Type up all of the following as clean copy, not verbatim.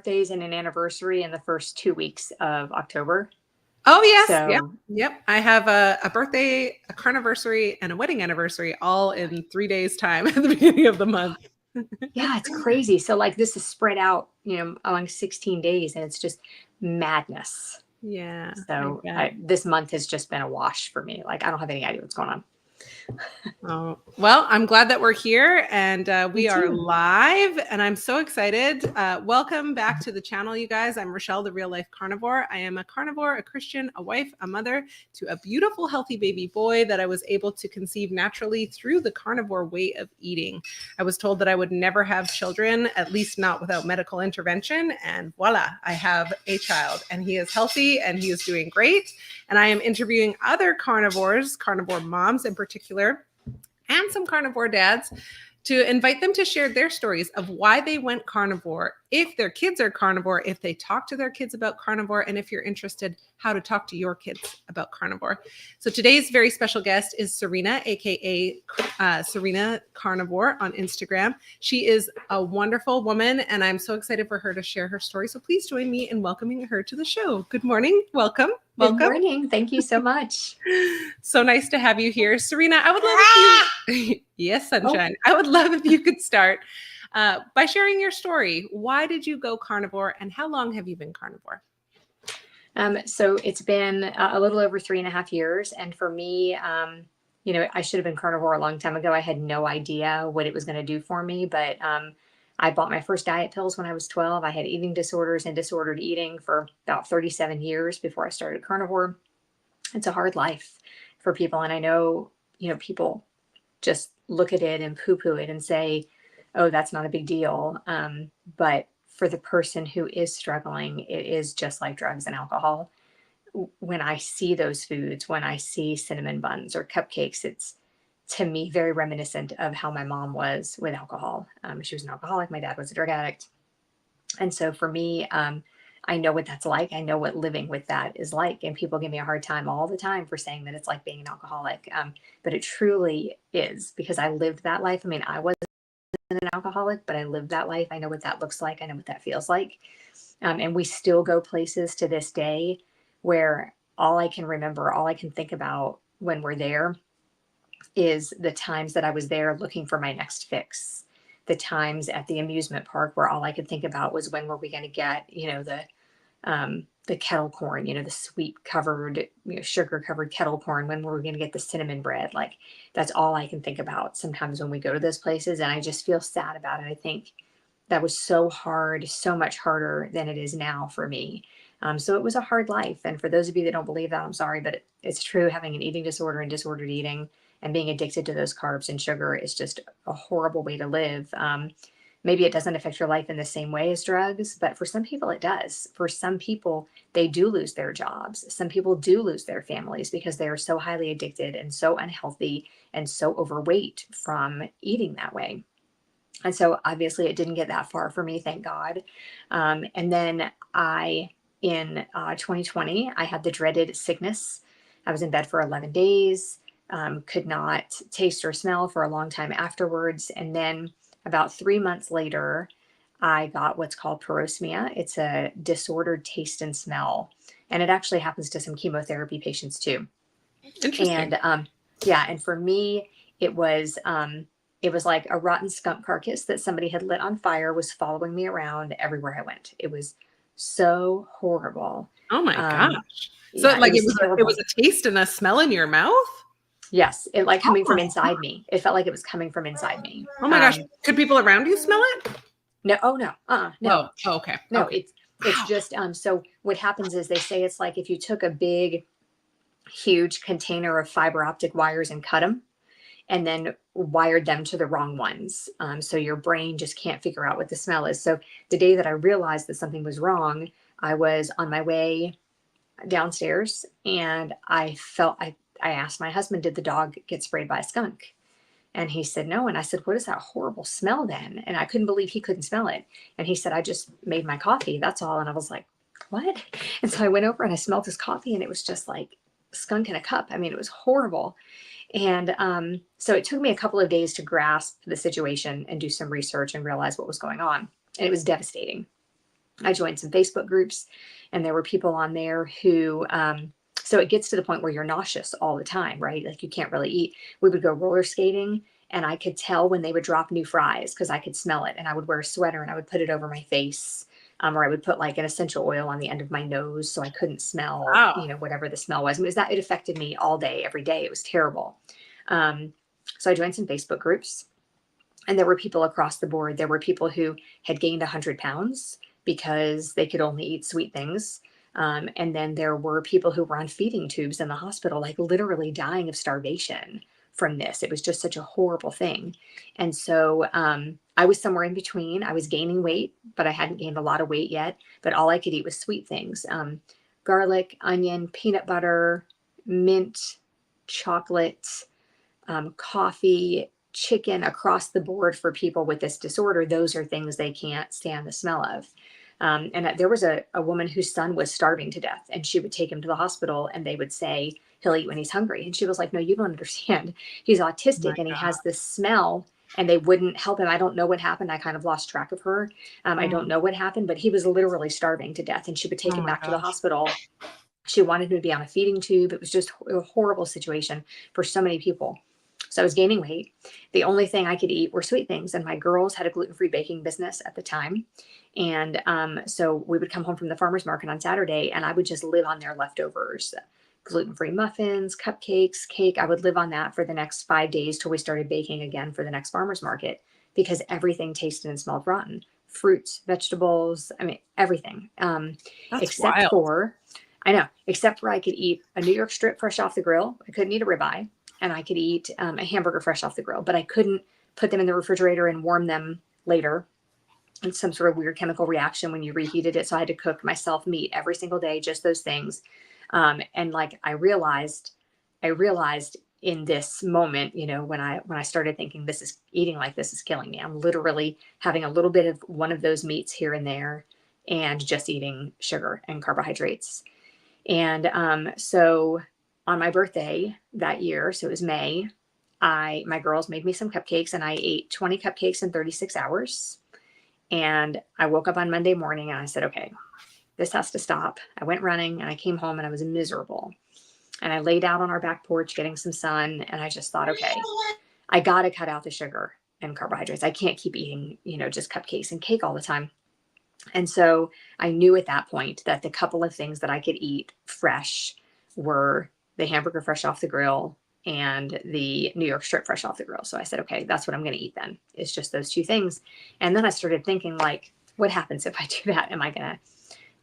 birthdays and an anniversary in the first 2 weeks of October. Oh, yes. So, Yep. I have a birthday, a carniversary, and a wedding anniversary all in 3 days' time at the beginning of the month. yeah, it's crazy. So like this is spread out, along 16 days and it's just madness. Yeah. So this month has just been a wash for me. Like I don't have any idea what's going on. Oh, well, I'm glad that we're here and we are too. live and I'm so excited. Welcome back to the channel, you guys. I'm Rochelle, the Real Life Carnivore. I am a carnivore, a Christian, a wife, a mother to a beautiful, healthy baby boy that I was able to conceive naturally through the carnivore way of eating. I was told that I would never have children, at least not without medical intervention. And voila, I have a child and he is healthy and he is doing great. And I am interviewing other carnivores, carnivore moms in particular, and some carnivore dads to invite them to share their stories of why they went carnivore, if their kids are carnivore, if they talk to their kids about carnivore, and if you're interested, how to talk to your kids about carnivore. So today's very special guest is Serena, aka Serena Carnivore on Instagram. She is a wonderful woman, and I'm so excited for her to share her story. So please join me in welcoming her to the show. Good morning. Welcome. Good morning. Thank you so much. So nice to have you here. Serena, I would love if you... Yes, sunshine. Oh. I would love if you could start by sharing your story. Why did you go carnivore and how long have you been carnivore? So it's been a little over 3.5 years. And for me, I should have been carnivore a long time ago. I had no idea what it was going to do for me, but I bought my first diet pills when I was 12. I had eating disorders and disordered eating for about 37 years before I started carnivore. It's a hard life for people. And I know, people just look at it and poo-poo it and say, oh, that's not a big deal. But for the person who is struggling, it is just like drugs and alcohol. When I see those foods, when I see cinnamon buns or cupcakes, it's to me very reminiscent of how my mom was with alcohol. She was an alcoholic. My dad was a drug addict. And so for me, I know what that's like. I know what living with that is like. And people give me a hard time all the time for saying that it's like being an alcoholic. But it truly is because I lived that life. I mean, I wasn't an alcoholic, but I lived that life. I know what that looks like. I know what that feels like. And we still go places to this day where all I can remember, all I can think about when we're there is the times that I was there looking for my next fix. The times at the amusement park where all I could think about was when were we going to get, the kettle corn, the sweet covered, sugar covered kettle corn. When were we going to get the cinnamon bread? Like that's all I can think about sometimes when we go to those places. And I just feel sad about it. I think that was so hard, so much harder than it is now for me. So it was a hard life. And for those of you that don't believe that, I'm sorry, but it's true. Having an eating disorder and disordered eating and being addicted to those carbs and sugar is just a horrible way to live. Maybe it doesn't affect your life in the same way as drugs, but for some people it does. For some people, they do lose their jobs. Some people do lose their families because they are so highly addicted and so unhealthy and so overweight from eating that way. And so obviously it didn't get that far for me, thank God. And then in 2020, I had the dreaded sickness. I was in bed for 11 days, could not taste or smell for a long time afterwards. And then about 3 months later, I got what's called parosmia. It's a disordered taste and smell. And it actually happens to some chemotherapy patients too. Interesting. And and for me, it was like a rotten skunk carcass that somebody had lit on fire was following me around everywhere I went. It was so horrible. Oh my gosh. So it was a taste and a smell in your mouth? Yes. It like coming from inside me. It felt like it was coming from inside me. Oh my gosh. Could people around you smell it? No. Oh no. No. Oh, okay. No, okay. It's just, so what happens is they say it's like if you took a big, huge container of fiber optic wires and cut them and then wired them to the wrong ones. So your brain just can't figure out what the smell is. So the day that I realized that something was wrong, I was on my way downstairs and I asked my husband, did the dog get sprayed by a skunk? And he said, no. And I said, what is that horrible smell then? And I couldn't believe he couldn't smell it. And he said, I just made my coffee. That's all. And I was like, what? And so I went over and I smelled his coffee and it was just like skunk in a cup. I mean, it was horrible. And so it took me a couple of days to grasp the situation and do some research and realize what was going on. And it was devastating. I joined some Facebook groups, and there were people on there who, so it gets to the point where you're nauseous all the time, right? Like you can't really eat. We would go roller skating, and I could tell when they would drop new fries because I could smell it. And I would wear a sweater and I would put it over my face, or I would put like an essential oil on the end of my nose so I couldn't smell, Wow. whatever the smell was. It affected me all day, every day. It was terrible. Um, so I joined some Facebook groups, and there were people across the board. There were people who had gained 100 pounds because they could only eat sweet things. And then there were people who were on feeding tubes in the hospital, like literally dying of starvation from this. It was just such a horrible thing. And so I was somewhere in between. I was gaining weight, but I hadn't gained a lot of weight yet. But all I could eat was sweet things, garlic, onion, peanut butter, mint, chocolate, coffee, chicken, across the board. For people with this disorder, those are things they can't stand the smell of. And there was a woman whose son was starving to death, and she would take him to the hospital, and they would say, he'll eat when he's hungry. And she was like, no, you don't understand. He's autistic My and he God. has this smell, and they wouldn't help him. I don't know what happened. I kind of lost track of her. I don't know what happened, but he was literally starving to death, and she would take Oh him my back to the gosh. hospital. She wanted him to be on a feeding tube. It was just a horrible situation for so many people. So I was gaining weight. The only thing I could eat were sweet things. And my girls had a gluten-free baking business at the time. And so we would come home from the farmer's market on Saturday, and I would just live on their leftovers, gluten-free muffins, cupcakes, cake. I would live on that for the next 5 days till we started baking again for the next farmer's market, because everything tasted and smelled rotten. Fruits, vegetables, I mean, everything. That's Except wild. for, I know, except for I could eat a New York strip fresh off the grill. I couldn't eat a ribeye, and I could eat a hamburger fresh off the grill, but I couldn't put them in the refrigerator and warm them later. It's some sort of weird chemical reaction when you reheated it. So I had to cook myself meat every single day, just those things. And like I realized in this moment, when I started thinking, this is eating like this is killing me. I'm literally having a little bit of one of those meats here and there, and just eating sugar and carbohydrates. And so on my birthday that year, so it was May, my girls made me some cupcakes, and I ate 20 cupcakes in 36 hours. And I woke up on Monday morning and I said, okay, this has to stop. I went running, and I came home and I was miserable. And I laid out on our back porch getting some sun, and I just thought, okay, I got to cut out the sugar and carbohydrates. I can't keep eating, just cupcakes and cake all the time. And so I knew at that point that the couple of things that I could eat fresh were the hamburger fresh off the grill and the New York strip fresh off the grill. So I said, okay, that's what I'm going to eat then. It's just those two things. And then I started thinking, like, what happens if I do that? Am I going to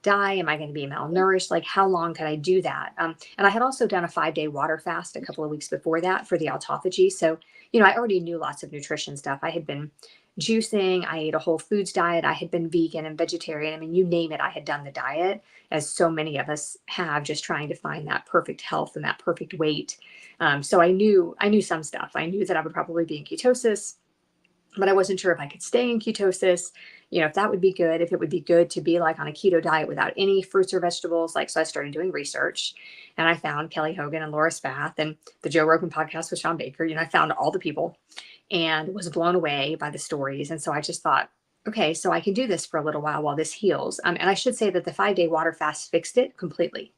die? Am I going to be malnourished? Like, how long could I do that? And I had also done a 5-day water fast a couple of weeks before that for the autophagy. So, I already knew lots of nutrition stuff. I had been juicing. I ate a whole foods diet. I had been vegan and vegetarian. I mean, you name it, I had done the diet, as so many of us have, just trying to find that perfect health and that perfect weight. So I knew some stuff. I knew that I would probably be in ketosis, but I wasn't sure if I could stay in ketosis, if that would be good, if it would be good to be like on a keto diet without any fruits or vegetables. Like, so I started doing research, and I found Kelly Hogan and Laura Spath and the Joe Rogan podcast with Sean Baker. I found all the people and was blown away by the stories. And so I just thought, okay, so I can do this for a little while this heals. And I should say that the 5-day water fast fixed it completely.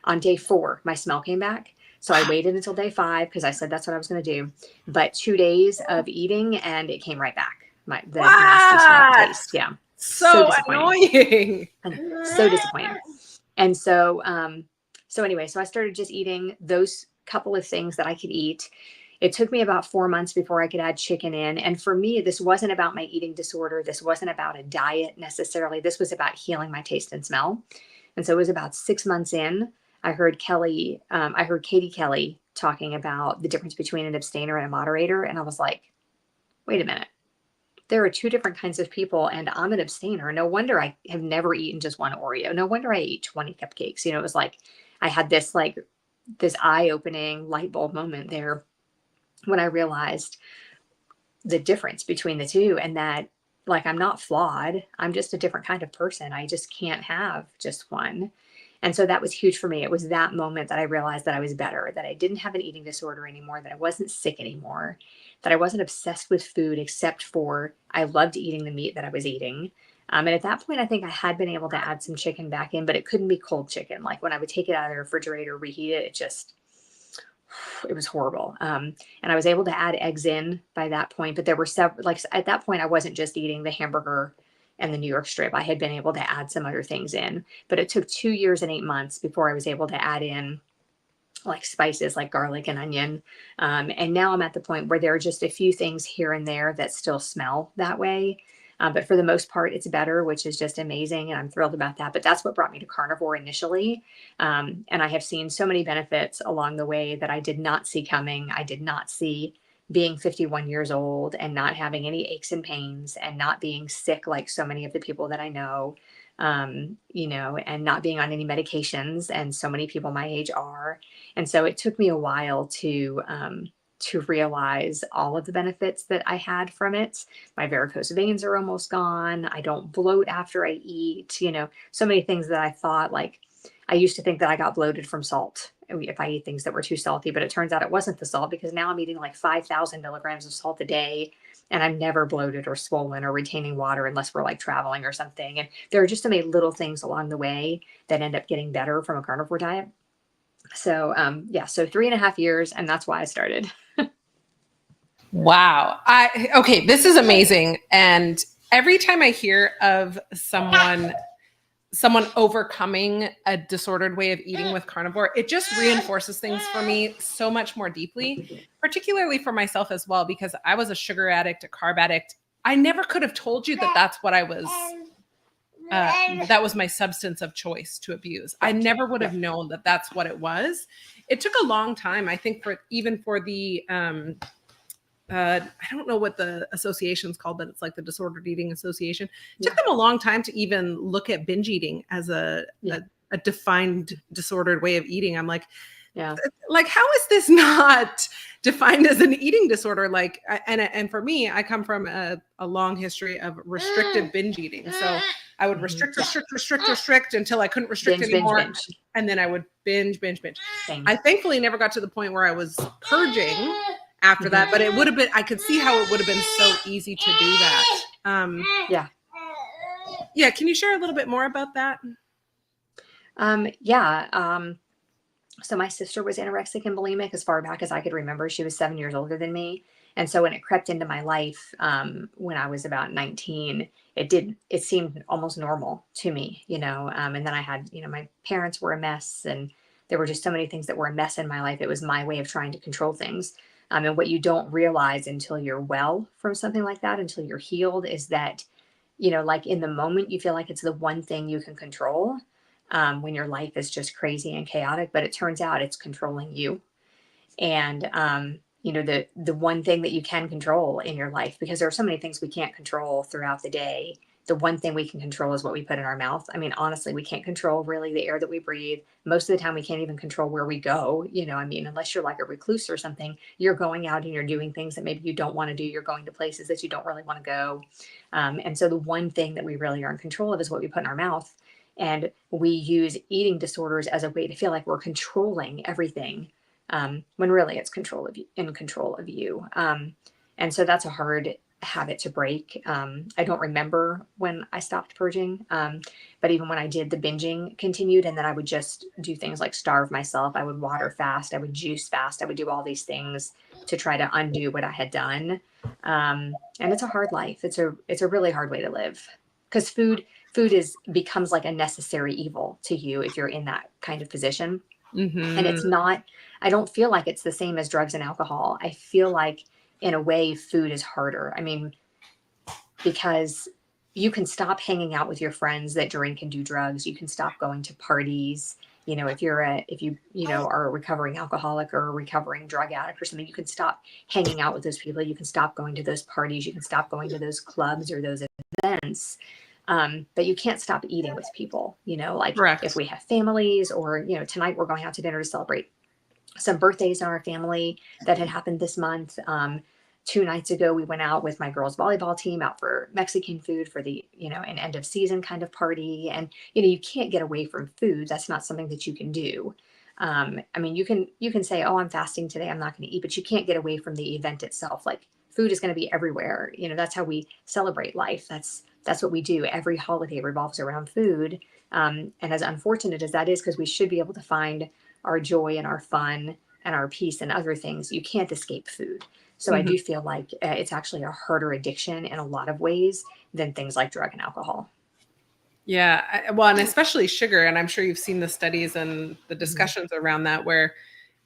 On day 4, my smell came back. So I waited until day 5 because I said that's what I was going to do. But 2 days of eating, and it came right back. The nasty smell What? taste. Yeah. So So disappointing. annoying. And so disappointing. And so anyway, so I started just eating those couple of things that I could eat. It took me about 4 months before I could add chicken in. And for me, this wasn't about my eating disorder. This wasn't about a diet necessarily. This was about healing my taste and smell. And so it was about 6 months in, I heard Katie Kelly talking about the difference between an abstainer and a moderator. And I was like, wait a minute. There are 2 different kinds of people, and I'm an abstainer. No wonder I have never eaten just one Oreo. No wonder I ate 20 cupcakes. It was like I had this eye-opening light bulb moment there when I realized the difference between the 2, and that, like, I'm not flawed. I'm just a different kind of person. I just can't have just one. And so that was huge for me. It was that moment that I realized that I was better, that I didn't have an eating disorder anymore, that I wasn't sick anymore, that I wasn't obsessed with food, except for I loved eating the meat that I was eating. And at that point, I think I had been able to add some chicken back in, but it couldn't be cold chicken. Like when I would take it out of the refrigerator, reheat it, it was horrible. And I was able to add eggs in by that point, but there were several, like at that point, I wasn't just eating the hamburger and the New York strip. I had been able to add some other things in, but it took 2 years and 8 months before I was able to add in like spices like garlic and onion. And now I'm at the point where there are just a few things here and there that still smell that way. But for the most part, it's better, which is just amazing. And I'm thrilled about that. But that's what brought me to carnivore initially. And I have seen so many benefits along the way that I did not see coming. I did not see being 51 years old and not having any aches and pains and not being sick like so many of the people that I know, and not being on any medications. And so many people my age are. And so it took me a while to realize all of the benefits that I had from it. My varicose veins are almost gone. I don't bloat after I eat, so many things that I thought, like, I used to think that I got bloated from salt if I eat things that were too salty, but it turns out it wasn't the salt, because now I'm eating like 5,000 milligrams of salt a day, and I'm never bloated or swollen or retaining water unless we're like traveling or something. And there are just so many little things along the way that end up getting better from a carnivore diet. So, so 3.5 years, and that's why I started. Wow. Okay, this is amazing. And every time I hear of someone overcoming a disordered way of eating with carnivore, it just reinforces things for me so much more deeply, particularly for myself as well, because I was a sugar addict, a carb addict. I never could have told you that that's what I was. That was my substance of choice to abuse. I never would have known that that's what it was. It took a long time, I think, for the I don't know what the association's called, but it's like the Disordered Eating Association. It took them a long time to even look at binge eating as a defined disordered way of eating. I'm like, how is this not defined as an eating disorder? Like, and for me, I come from a long history of restrictive binge eating. So I would restrict until I couldn't restrict anymore. Binge. And then I would binge. Same. I thankfully never got to the point where I was purging after that, but it would have been, I could see how it would have been so easy to do that. Can you share a little bit more about that? So my sister was anorexic and bulimic as far back as I could remember. She was 7 years older than me. And so when it crept into my life, when I was about 19, it seemed almost normal to me, and then I had, my parents were a mess, and there were just so many things that were a mess in my life. It was my way of trying to control things. And what you don't realize until you're well from something like that, until you're healed, is that, like in the moment, you feel like it's the one thing you can control, when your life is just crazy and chaotic, but it turns out it's controlling you. And, the one thing that you can control in your life, because there are so many things we can't control throughout the day. The one thing we can control is what we put in our mouth. I mean, honestly, we can't control really the air that we breathe. Most of the time, we can't even control where we go. Unless you're like a recluse or something, you're going out and you're doing things that maybe you don't want to do. You're going to places that you don't really want to go. And so the one thing that we really are in control of is what we put in our mouth. And we use eating disorders as a way to feel like we're controlling everything, when really it's in control of you. And so that's a hard habit to break. I don't remember when I stopped purging, but even when I did, the binging continued, and then I would just do things like starve myself. I would water fast, I would juice fast, I would do all these things to try to undo what I had done. And it's a hard life. It's a really hard way to live, because food becomes like a necessary evil to you if you're in that kind of position. Mm-hmm. And it's not, I don't feel like it's the same as drugs and alcohol. I feel like in a way food is harder. I mean, because you can stop hanging out with your friends that drink and do drugs. You can stop going to parties. If you are a recovering alcoholic or a recovering drug addict or something, you can stop hanging out with those people. You can stop going to those parties. You can stop going to those clubs or those events. But you can't stop eating with people, Correct. If we have families, or, tonight we're going out to dinner to celebrate some birthdays in our family that had happened this month. 2 nights ago, we went out with my girls' volleyball team out for Mexican food for the, an end of season kind of party. And, you can't get away from food. That's not something that you can do. You can say, oh, I'm fasting today, I'm not going to eat, but you can't get away from the event itself. Like, food is going to be everywhere. That's how we celebrate life. That's that's what we do. Every holiday revolves around food. And as unfortunate as that is, because we should be able to find our joy and our fun and our peace and other things, you can't escape food. So I do feel like it's actually a harder addiction in a lot of ways than things like drug and alcohol. Yeah. Well, and especially sugar. And I'm sure you've seen the studies and the discussions around that where,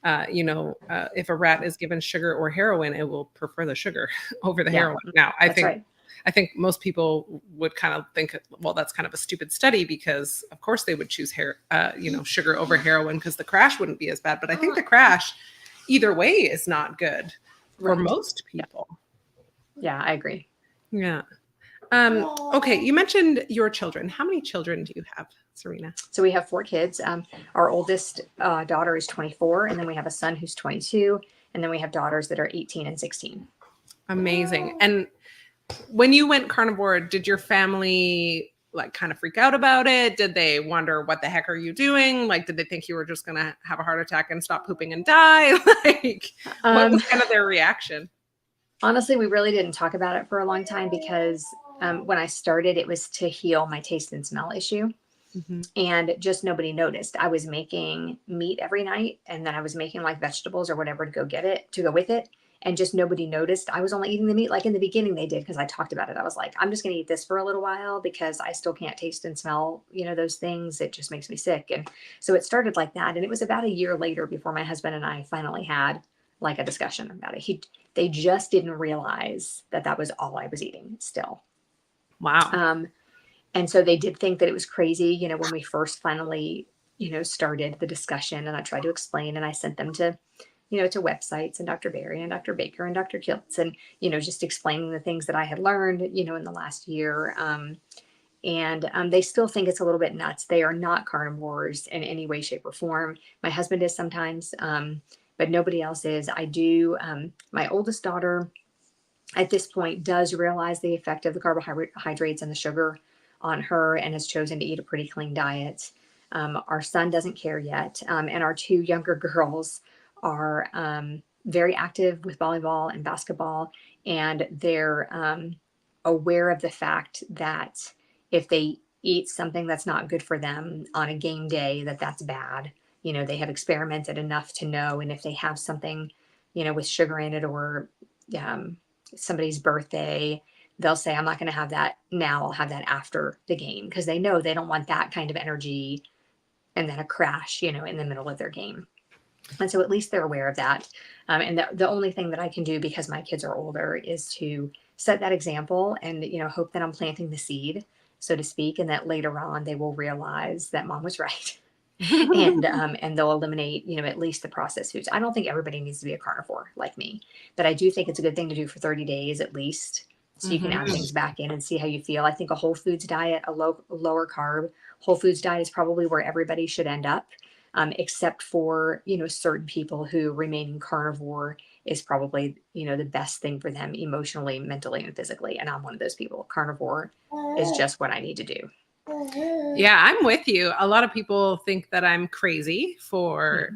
if a rat is given sugar or heroin, it will prefer the sugar over the heroin. Now, I think most people would kind of think, well, that's kind of a stupid study because of course they would choose sugar over heroin because the crash wouldn't be as bad. But I think the crash either way is not good for most people. Yeah, I agree. Yeah. Okay, you mentioned your children. How many children do you have, Serena? So we have 4 kids. Our oldest daughter is 24, and then we have a son who's 22, and then we have daughters that are 18 and 16. Amazing. And when you went carnivore, did your family like kind of freak out about it? Did they wonder, what the heck are you doing? Like, did they think you were just going to have a heart attack and stop pooping and die? Like, what was kind of their reaction? Honestly, we really didn't talk about it for a long time because when I started, it was to heal my taste and smell issue. And just nobody noticed. I was making meat every night, and then I was making like vegetables or whatever to go with it. And just nobody noticed. I was only eating the meat. Like in the beginning they did, because I talked about it. I was like, I'm just going to eat this for a little while because I still can't taste and smell, those things. It just makes me sick. And so it started like that. And it was about a year later before my husband and I finally had like a discussion about it. They just didn't realize that was all I was eating still. Wow. And so they did think that it was crazy, when we first finally, started the discussion, and I tried to explain, and I sent them to, to websites and Dr. Berry and Dr. Baker and Dr. Kiltz, and, just explaining the things that I had learned, in the last year. And they still think it's a little bit nuts. They are not carnivores in any way, shape, or form. My husband is sometimes, but nobody else is. I do. My oldest daughter at this point does realize the effect of the carbohydrates and the sugar on her and has chosen to eat a pretty clean diet. Our son doesn't care yet. And our 2 younger girls are very active with volleyball and basketball. And they're aware of the fact that if they eat something that's not good for them on a game day, that's bad. They have experimented enough to know. And if they have something, with sugar in it, or somebody's birthday, they'll say, I'm not going to have that now. I'll have that after the game, because they know they don't want that kind of energy and then a crash, in the middle of their game. And so at least they're aware of that. And the only thing that I can do, because my kids are older, is to set that example and, hope that I'm planting the seed, so to speak, and that later on they will realize that mom was right. And they'll eliminate, at least the processed foods. I don't think everybody needs to be a carnivore like me, but I do think it's a good thing to do for 30 days at least. So you can add things back in and see how you feel. I think a whole foods diet, a lower carb whole foods diet, is probably where everybody should end up, except for, certain people who remaining carnivore is probably, the best thing for them emotionally, mentally, and physically. And I'm one of those people. Carnivore is just what I need to do. Yeah, I'm with you. A lot of people think that I'm crazy for,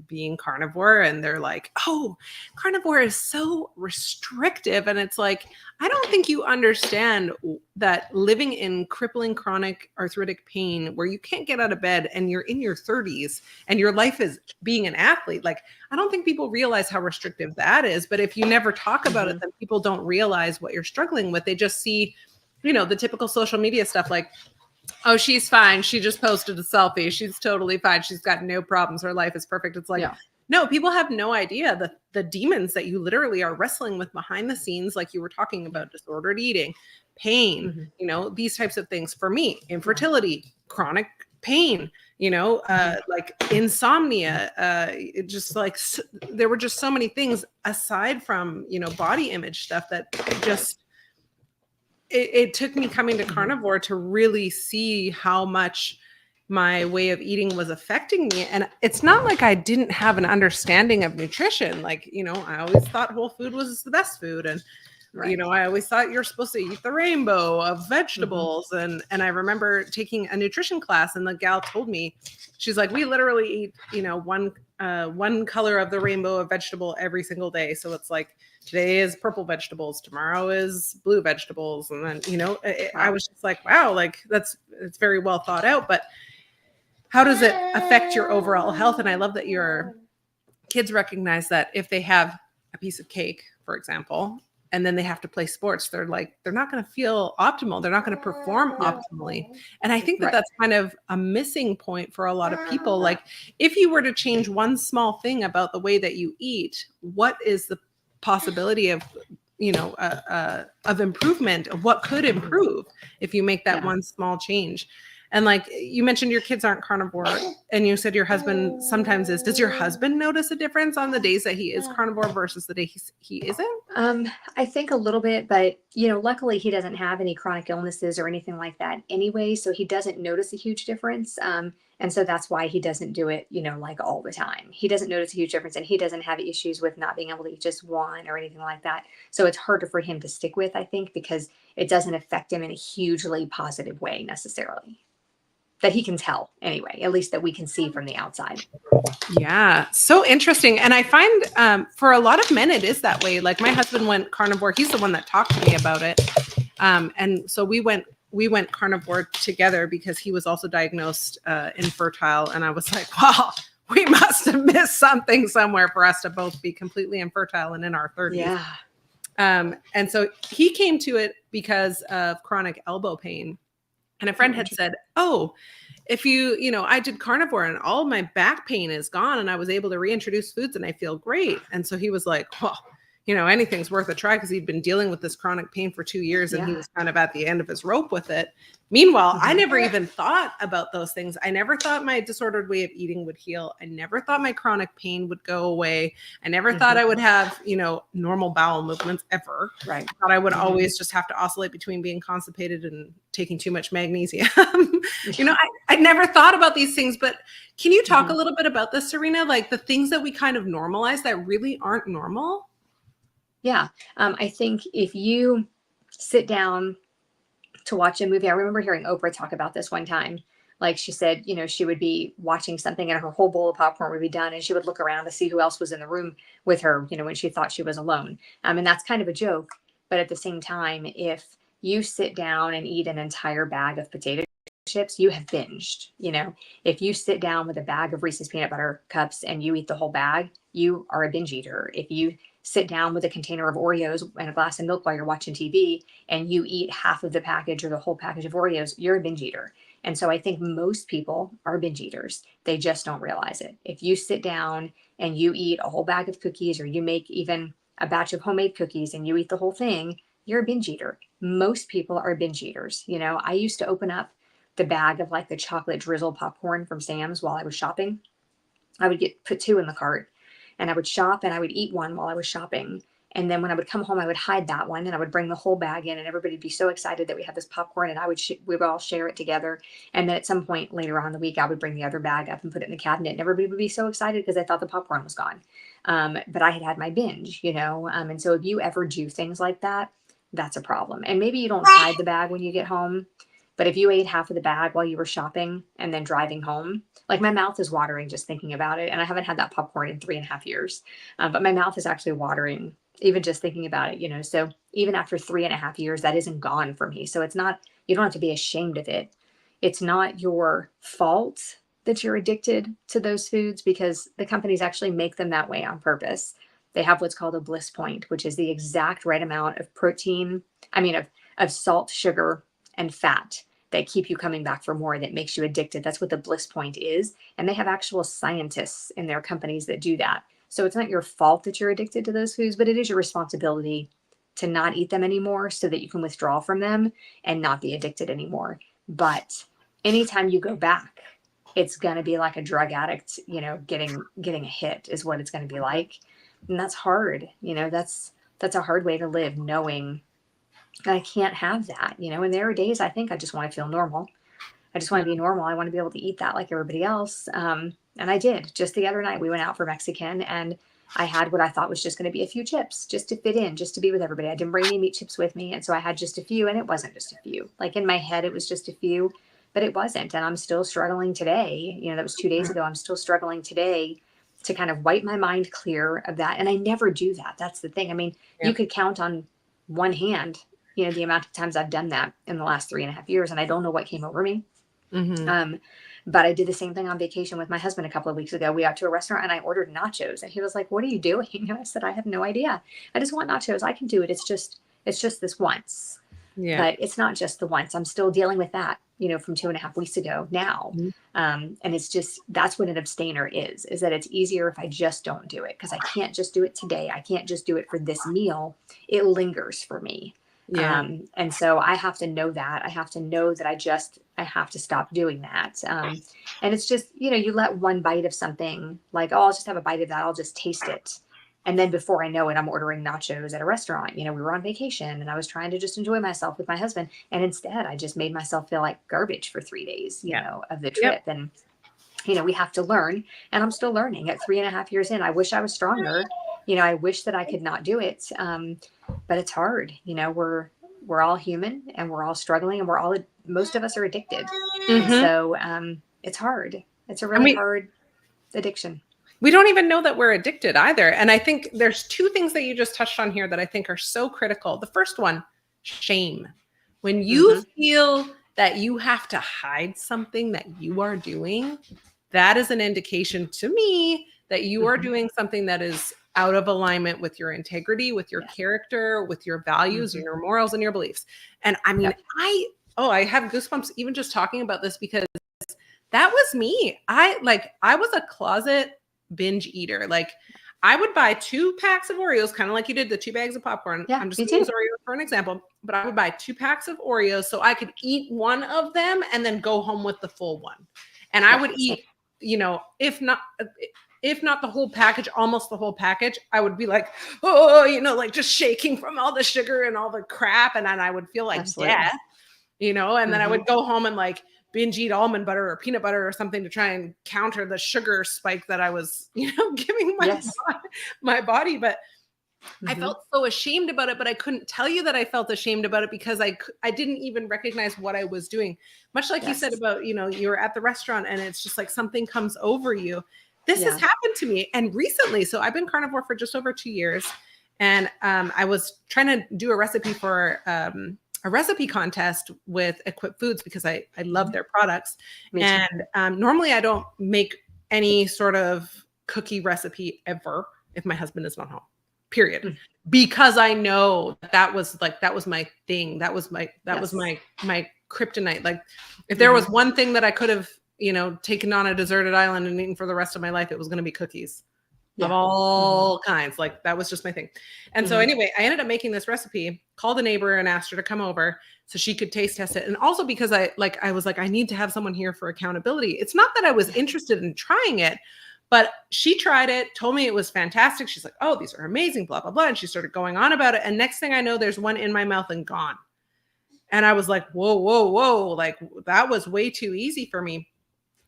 being carnivore, and they're like, oh, carnivore is so restrictive. And it's like, I don't think you understand that living in crippling chronic arthritic pain where you can't get out of bed and you're in your 30s and your life is being an athlete. Like, I don't think people realize how restrictive that is. But if you never talk about it, then people don't realize what you're struggling with. They just see, the typical social media stuff like, oh, she's fine. She just posted a selfie. She's totally fine. She's got no problems. Her life is perfect. It's like, no, people have no idea the demons that you literally are wrestling with behind the scenes, like you were talking about, disordered eating, pain, these types of things. For me, infertility, chronic pain, like insomnia, it just like, there were just so many things aside from, body image stuff that just, it took me coming to carnivore to really see how much my way of eating was affecting me. And it's not like I didn't have an understanding of nutrition. Like, I always thought whole food was the best food. And you know, I always thought you're supposed to eat the rainbow of vegetables. And I remember taking a nutrition class, and the gal told me, she's like, we literally eat, you know, one color of the rainbow of vegetable every single day. So it's like, today is purple vegetables, tomorrow is blue vegetables. And then, you know, I was just like, wow, like it's very well thought out, but how does it affect your overall health? And I love that your kids recognize that if they have a piece of cake, for example, and then they have to play sports, they're not going to feel optimal. They're not going to perform optimally. And I think that that's kind of a missing point for a lot of people. Like, if you were to change one small thing about the way that you eat, what is the possibility of, you know, of improvement, of what could improve if you make that one small change? And like you mentioned, your kids aren't carnivore, and you said your husband sometimes is. Does your husband notice a difference on the days that he is carnivore versus the day he isn't? I think a little bit, but you know, luckily he doesn't have any chronic illnesses or anything like that anyway, so he doesn't notice a huge difference. And so that's why he doesn't do it, you know, like all the time. He doesn't notice a huge difference, and he doesn't have issues with not being able to eat just one or anything like that. So it's harder for him to stick with, I think, because it doesn't affect him in a hugely positive way necessarily. That he can tell anyway, at least that we can see from the outside. Yeah, so interesting. And I find for a lot of men, it is that way. Like, my husband went carnivore. He's the one that talked to me about it. And so we went carnivore together because he was also diagnosed infertile. And I was like, wow, we must have missed something somewhere for us to both be completely infertile and in our 30s. Yeah. And so he came to it because of chronic elbow pain. And a friend had said, oh, if you know, I did carnivore and all my back pain is gone and I was able to reintroduce foods and I feel great. And so he was like, well, you know, anything's worth a try, because he'd been dealing with this chronic pain for 2 years and he was kind of at the end of his rope with it. Meanwhile, I never even thought about those things. I never thought my disordered way of eating would heal. I never thought my chronic pain would go away. I never thought I would have, you know, normal bowel movements ever. Right. I thought I would always just have to oscillate between being constipated and taking too much magnesium. You know, I never thought about these things, but can you talk a little bit about this, Serena? Like, the things that we kind of normalize that really aren't normal? Yeah. I think if you sit down to watch a movie, I remember hearing Oprah talk about this one time. Like, she said, you know, she would be watching something and her whole bowl of popcorn would be done, and she would look around to see who else was in the room with her, you know, when she thought she was alone. And that's kind of a joke. But at the same time, if you sit down and eat an entire bag of potato chips, you have binged. You know, if you sit down with a bag of Reese's peanut butter cups and you eat the whole bag, you are a binge eater. If you sit down with a container of Oreos and a glass of milk while you're watching TV and you eat half of the package or the whole package of Oreos, you're a binge eater. And so I think most people are binge eaters. They just don't realize it. If you sit down and you eat a whole bag of cookies, or you make even a batch of homemade cookies and you eat the whole thing, you're a binge eater. Most people are binge eaters. You know, I used to open up the bag of like the chocolate drizzle popcorn from Sam's while I was shopping. I would put 2 in the cart, and I would shop and I would eat one while I was shopping. And then when I would come home, I would hide that one and I would bring the whole bag in, and everybody would be so excited that we had this popcorn, and we would all share it together. And then at some point later on in the week, I would bring the other bag up and put it in the cabinet, and everybody would be so excited because they thought the popcorn was gone. But I had had my binge, you know? And so if you ever do things like that, that's a problem. And maybe you don't hide the bag when you get home, but if you ate half of the bag while you were shopping and then driving home, like, my mouth is watering just thinking about it. And I haven't had that popcorn in 3.5 years. But my mouth is actually watering even just thinking about it, you know? So even after 3.5 years, that isn't gone from me. So it's not, you don't have to be ashamed of it. It's not your fault that you're addicted to those foods, because the companies actually make them that way on purpose. They have what's called a bliss point, which is the exact right amount of protein, of salt, sugar, and fat that keep you coming back for more, that makes you addicted. That's what the bliss point is. And they have actual scientists in their companies that do that. So it's not your fault that you're addicted to those foods, but it is your responsibility to not eat them anymore so that you can withdraw from them and not be addicted anymore. But anytime you go back, it's going to be like a drug addict, you know, getting a hit is what it's going to be like. And that's hard. You know, that's a hard way to live, knowing I can't have that, you know. And there are days I think I just want to feel normal. I just want to be normal. I want to be able to eat that like everybody else. And I did. Just the other night, we went out for Mexican, and I had what I thought was just going to be a few chips just to fit in, just to be with everybody. I didn't bring any meat chips with me. And so I had just a few, and it wasn't just a few. Like in my head, it was just a few, but it wasn't. And I'm still struggling today. You know, that was 2 days ago. I'm still struggling today to kind of wipe my mind clear of that. And I never do that. That's the thing. I mean, you could count on one hand, you know, the amount of times I've done that in the last 3.5 years, and I don't know what came over me. But I did the same thing on vacation with my husband a couple of weeks ago. We got to a restaurant and I ordered nachos, and he was like, "What are you doing?" And I said, "I have no idea. I just want nachos. I can do it. It's just this once." But it's not just the once. I'm still dealing with that, you know, from 2.5 weeks ago now. And it's just, that's what an abstainer is that it's easier if I just don't do it, because I can't just do it today. I can't just do it for this meal. It lingers for me. And so I have to know that. I have to know that I have to stop doing that. And it's just, you know, you let one bite of something, like, oh, I'll just have a bite of that. I'll just taste it. And then before I know it, I'm ordering nachos at a restaurant. You know, we were on vacation and I was trying to just enjoy myself with my husband. And instead, I just made myself feel like garbage for 3 days, you know, of the trip. And, you know, we have to learn. And I'm still learning at 3.5 years in. I wish I was stronger. You know, I wish that I could not do it. But it's hard. You know, we're all human and we're all struggling, and most of us are addicted. And so it's hard. It's a really hard addiction. We don't even know that we're addicted either. And I think there's two things that you just touched on here that I think are so critical. The first one, shame. When you feel that you have to hide something that you are doing, that is an indication to me that you are doing something that is out of alignment with your integrity, with your character, with your values, and your morals and your beliefs. And I mean, I have goosebumps even just talking about this, because that was me. I was a closet binge eater. Like, I would buy 2 packs of Oreos, kind of like you did the 2 bags of popcorn. I'm just going to use Oreos for an example, but I would buy 2 packs of Oreos so I could eat one of them and then go home with the full one. And I would eat, you know, if not the whole package, almost the whole package. I would be like, oh, you know, like just shaking from all the sugar and all the crap. And then I would feel like death, you know, and then I would go home and like binge eat almond butter or peanut butter or something to try and counter the sugar spike that I was, you know, giving my body. But I felt so ashamed about it, but I couldn't tell you that I felt ashamed about it because I didn't even recognize what I was doing. Much like you said about, you know, you're at the restaurant and it's just like something comes over you. This has happened to me. And recently, so I've been carnivore for just over 2 years. And I was trying to do a recipe for a recipe contest with Equip Foods because I love their products. And normally I don't make any sort of cookie recipe ever if my husband is not home, period. Because I know that was my thing. That was my kryptonite. Like, if there was one thing that I could have, you know, taken on a deserted island and eaten for the rest of my life, it was going to be cookies. Of all kinds. Like, that was just my thing. And so anyway, I ended up making this recipe, called a neighbor and asked her to come over so she could taste test it. And also because I was like, I need to have someone here for accountability. It's not that I was interested in trying it, but she tried it, told me it was fantastic. She's like, oh, these are amazing, blah, blah, blah. And she started going on about it. And next thing I know, there's one in my mouth and gone. And I was like, whoa, whoa, whoa. Like, that was way too easy for me.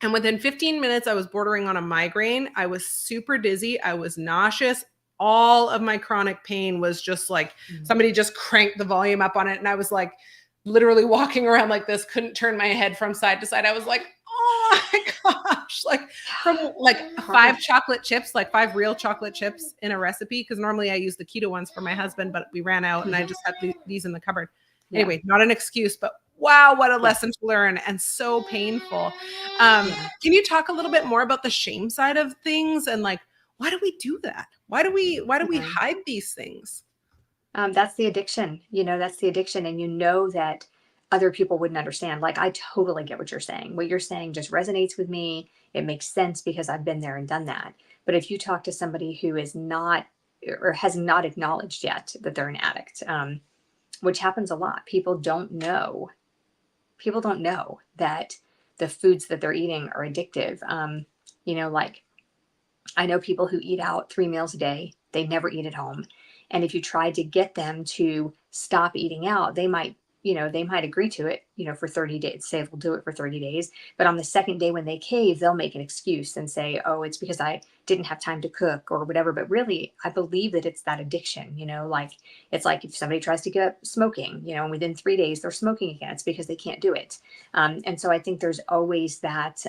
And within 15 minutes, I was bordering on a migraine. I was super dizzy. I was nauseous. All of my chronic pain was just like somebody just cranked the volume up on it. And I was like literally walking around like this, couldn't turn my head from side to side. I was like, oh my gosh, like from like 5 chocolate chips, like 5 real chocolate chips in a recipe. Because normally I use the keto ones for my husband, but we ran out and I just had these in the cupboard. Anyway, not an excuse, but wow, what a lesson to learn, and so painful. Can you talk a little bit more about the shame side of things, and like, why do we do that? Why do we hide these things? That's the addiction. You know, that's the addiction. And you know that other people wouldn't understand. Like, I totally get what you're saying. What you're saying just resonates with me. It makes sense because I've been there and done that. But if you talk to somebody who is not, or has not acknowledged yet that they're an addict, which happens a lot, people don't know that the foods that they're eating are addictive. You know, like, I know people who eat out 3 meals a day. They never eat at home. And if you try to get them to stop eating out, they might they might agree to it, for 30 days, say they'll do it for 30 days. But on the second day when they cave, they'll make an excuse and say, oh, it's because I didn't have time to cook or whatever. But really, I believe that it's that addiction, like it's like if somebody tries to give up smoking, and within 3 days they're smoking again, it's because they can't do it. And so I think there's always that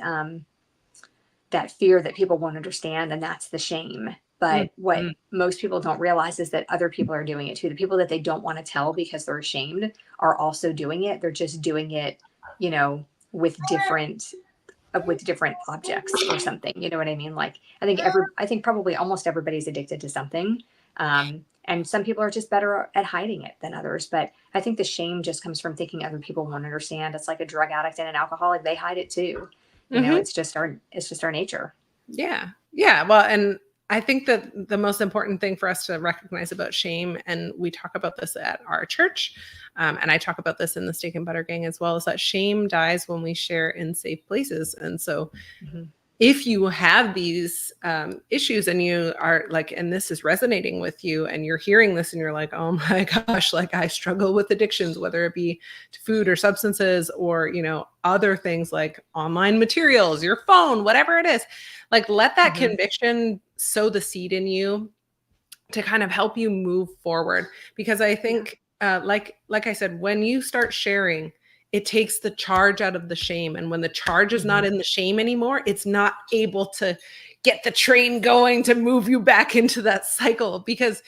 fear that people won't understand, and that's the shame. But what most people don't realize is that other people are doing it too. The people that they don't want to tell because they're ashamed are also doing it. They're just doing it, with different objects or something. You know what I mean? Like I think probably almost everybody's addicted to something. And some people are just better at hiding it than others. But I think the shame just comes from thinking other people won't understand. It's like a drug addict and an alcoholic. They hide it too. It's just our nature. Yeah. Yeah. Well, and I think that the most important thing for us to recognize about shame, and we talk about this at our church, and I talk about this in the Steak and Butter Gang as well, is that shame dies when we share in safe places. And so if you have these issues and you are like, and this is resonating with you and you're hearing this and you're like, oh my gosh, like I struggle with addictions, whether it be to food or substances or, other things like online materials, your phone, whatever it is, like let that conviction sow the seed in you to kind of help you move forward. Because I think, like I said, when you start sharing, it takes the charge out of the shame. And when the charge is not in the shame anymore, it's not able to get the train going to move you back into that cycle. Because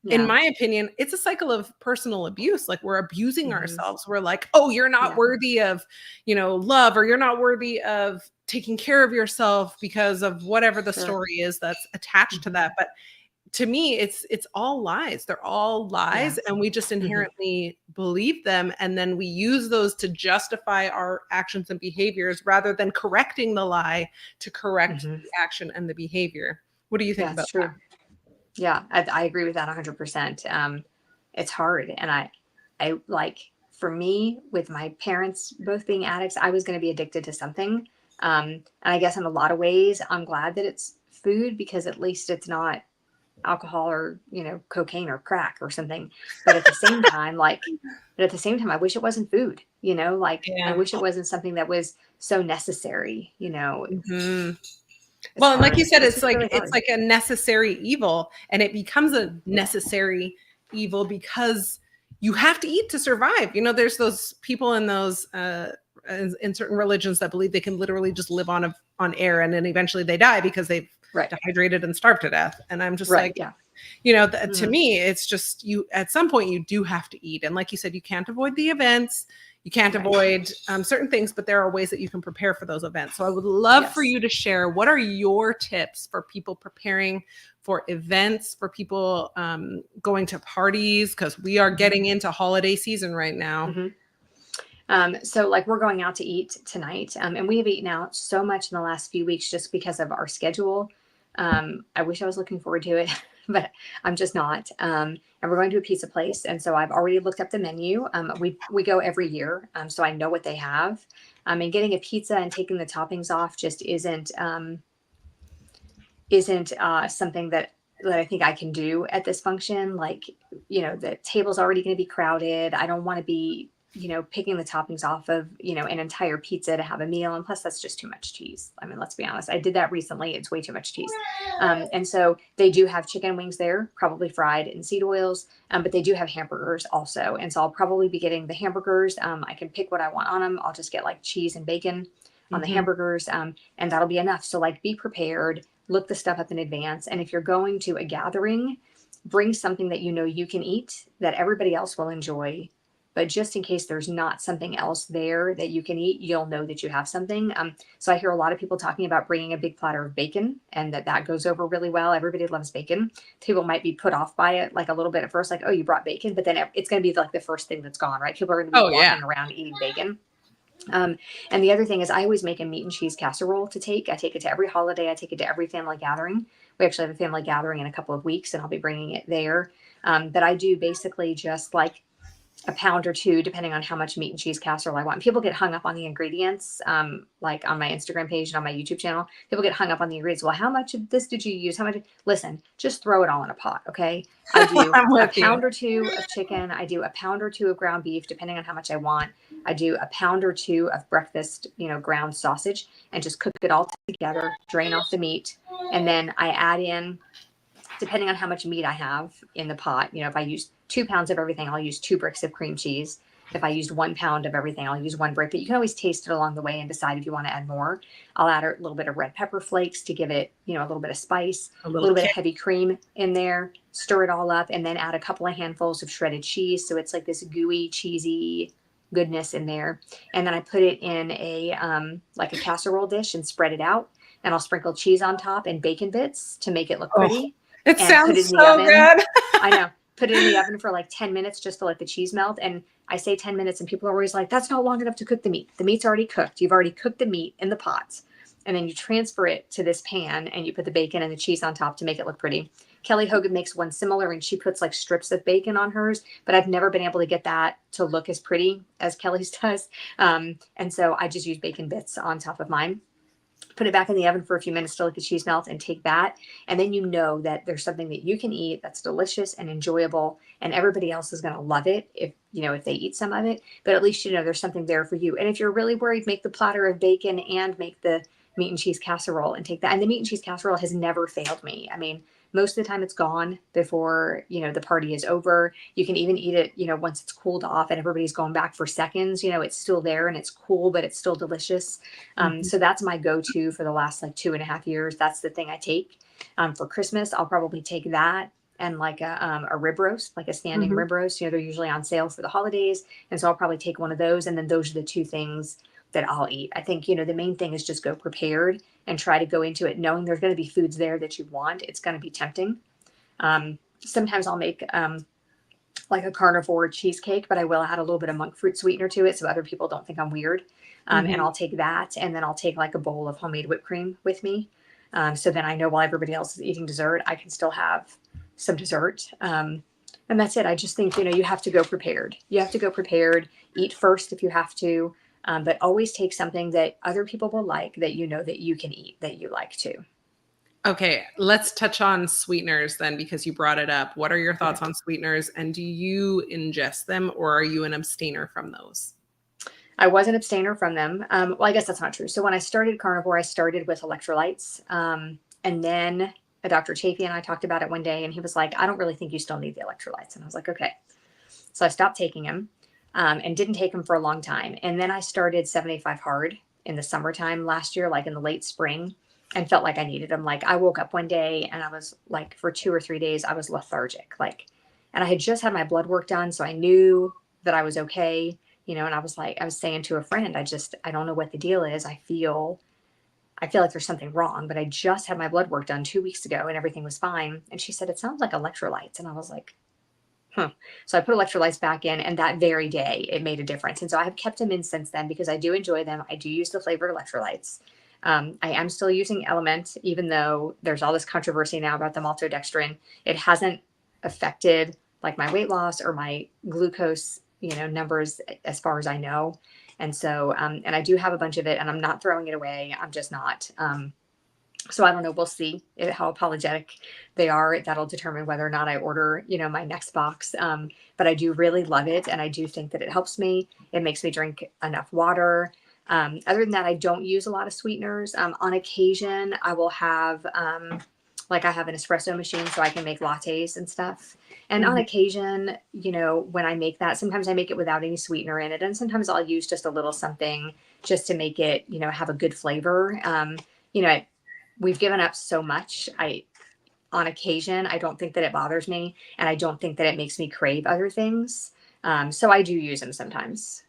in my opinion, it's a cycle of personal abuse. Like we're abusing ourselves. We're like, oh, you're not worthy of, love, or you're not worthy of taking care of yourself because of whatever the story is that's attached to that. But to me, it's all lies. They're all lies. And we just inherently believe them. And then we use those to justify our actions and behaviors rather than correcting the lie to correct the action and the behavior. What do you think about that? Yeah, I agree with that 100%. It's hard. And I like, for me, with my parents both being addicts, I was going to be addicted to something. And I guess in a lot of ways, I'm glad that it's food, because at least it's not alcohol or, cocaine or crack or something. But at the same time, I wish it wasn't food, I wish it wasn't something that was so necessary, Well, and like you said, it's really like a necessary evil, and it becomes a necessary evil because you have to eat to survive. There's those people in those in certain religions that believe they can literally just live on air, and then eventually they die because they've dehydrated and starved to death. And I'm just to me, it's just at some point you do have to eat. And like you said, you can't avoid the events. You can't avoid certain things, but there are ways that you can prepare for those events. So I would love for you to share, what are your tips for people preparing for events, for people going to parties, because we are getting into holiday season right now. So like we're going out to eat tonight, and we have eaten out so much in the last few weeks just because of our schedule. I wish I was looking forward to it, but I'm just not. And we're going to a pizza place. And so I've already looked up the menu. We go every year. So I know what they have. And getting a pizza and taking the toppings off just isn't something that I think I can do at this function. Like, the table's already going to be crowded. I don't want to be, picking the toppings off of, an entire pizza to have a meal. And plus that's just too much cheese. I mean, let's be honest. I did that recently. It's way too much cheese. And so they do have chicken wings there, probably fried in seed oils. But they do have hamburgers also. And so I'll probably be getting the hamburgers. I can pick what I want on them. I'll just get like cheese and bacon on the hamburgers. And that'll be enough. So like, be prepared, look the stuff up in advance. And if you're going to a gathering, bring something that you can eat, that everybody else will enjoy. But just in case there's not something else there that you can eat, you'll know that you have something. So I hear a lot of people talking about bringing a big platter of bacon, and that goes over really well. Everybody loves bacon. People might be put off by it like a little bit at first, like, oh, you brought bacon, but then it's going to be like the first thing that's gone, right? People are going to be walking around eating bacon. And the other thing is, I always make a meat and cheese casserole to take. I take it to every holiday. I take it to every family gathering. We actually have a family gathering in a couple of weeks, and I'll be bringing it there. But I do basically just like a pound or two, depending on how much meat and cheese casserole I want. People get hung up on the ingredients, like on my Instagram page and on my YouTube channel. People get hung up on the ingredients. Well, how much of this did you use? How much? Listen, just throw it all in a pot, okay? I do I'm a with you. pound or two of chicken. I do a pound or two of ground beef, depending on how much I want. I do a pound or two of breakfast, ground sausage, and just cook it all together, drain off the meat. And then I add in, depending on how much meat I have in the pot, if I use 2 pounds of everything, I'll use 2 bricks of cream cheese. If I used 1 pound of everything, I'll use 1 brick, but you can always taste it along the way and decide if you want to add more. I'll add a little bit of red pepper flakes to give it, a little bit of spice, A a little little bit of kick. heavy cream in there, stir it all up, and then add a couple of handfuls of shredded cheese. So it's like this gooey, cheesy goodness in there. And then I put it in like a casserole dish and spread it out. And I'll sprinkle cheese on top and bacon bits to make it look Oh, pretty. it And put it sounds in the so oven. good. I know. Put it in the oven for like 10 minutes just to let the cheese melt. And I say 10 minutes, and people are always like, that's not long enough to cook the meat. The meat's already cooked. You've already cooked the meat in the pots. And then you transfer it to this pan and you put the bacon and the cheese on top to make it look pretty. Kelly Hogan makes one similar, and she puts like strips of bacon on hers, but I've never been able to get that to look as pretty as Kelly's does. And so I just use bacon bits on top of mine. Put it back in the oven for a few minutes to let the cheese melt, and take that. And then you know that there's something that you can eat that's delicious and enjoyable, and everybody else is going to love it if they eat some of it. But at least there's something there for you. And if you're really worried, make the platter of bacon and make the meat and cheese casserole and take that. And the meat and cheese casserole has never failed me. I mean, most of the time it's gone before the party is over. You can even eat it once it's cooled off and everybody's going back for seconds. It's still there and it's cool, but it's still delicious. So that's my go-to for the last like 2.5 years. That's the thing I take. For Christmas, I'll probably take that and like a rib roast, like a standing Mhm. rib roast. They're usually on sale for the holidays, and so I'll probably take one of those. And then those are the two things that I'll eat. I think the main thing is just go prepared and try to go into it knowing there's going to be foods there that you want. It's going to be tempting. Sometimes I'll make like a carnivore cheesecake, but I will add a little bit of monk fruit sweetener to it so other people don't think I'm weird. And I'll take that, and then I'll take like a bowl of homemade whipped cream with me. So then I know while everybody else is eating dessert, I can still have some dessert. And that's it. I just think, you have to go prepared. You have to go prepared, eat first if you have to, but always take something that other people will like, that that you can eat, that you like too. Okay, let's touch on sweeteners then, because you brought it up. What are your thoughts Okay. on sweeteners, and do you ingest them, or are you an abstainer from those? I was an abstainer from them. Well, I guess that's not true. So when I started carnivore, I started with electrolytes. And then Dr. Chafee and I talked about it one day, and he was like, I don't really think you still need the electrolytes. And I was like, okay. So I stopped taking them and didn't take them for a long time. And then I started 75 hard in the summertime last year, like in the late spring, and felt like I needed them. Like I woke up one day and I was like, for 2 or 3 days, I was lethargic. And I had just had my blood work done. So I knew that I was okay. And I was saying to a friend, I don't know what the deal is. I feel like there's something wrong, but I just had my blood work done 2 weeks ago and everything was fine. And she said, it sounds like electrolytes. And I was like, huh. So I put electrolytes back in, and that very day it made a difference. And so I have kept them in since then because I do enjoy them. I do use the flavored electrolytes. I am still using Element, even though there's all this controversy now about the maltodextrin. It hasn't affected like my weight loss or my glucose, numbers as far as I know. And so, and I do have a bunch of it, and I'm not throwing it away. I'm just not. So I don't know. We'll see how apologetic they are. That'll determine whether or not I order, my next box. But I do really love it, and I do think that it helps me. It makes me drink enough water. Other than that, I don't use a lot of sweeteners. On occasion, I will have, like I have an espresso machine so I can make lattes and stuff. And on occasion, when I make that, sometimes I make it without any sweetener in it. And sometimes I'll use just a little something just to make it, have a good flavor. We've given up so much. On occasion, I don't think that it bothers me, and I don't think that it makes me crave other things. So I do use them sometimes.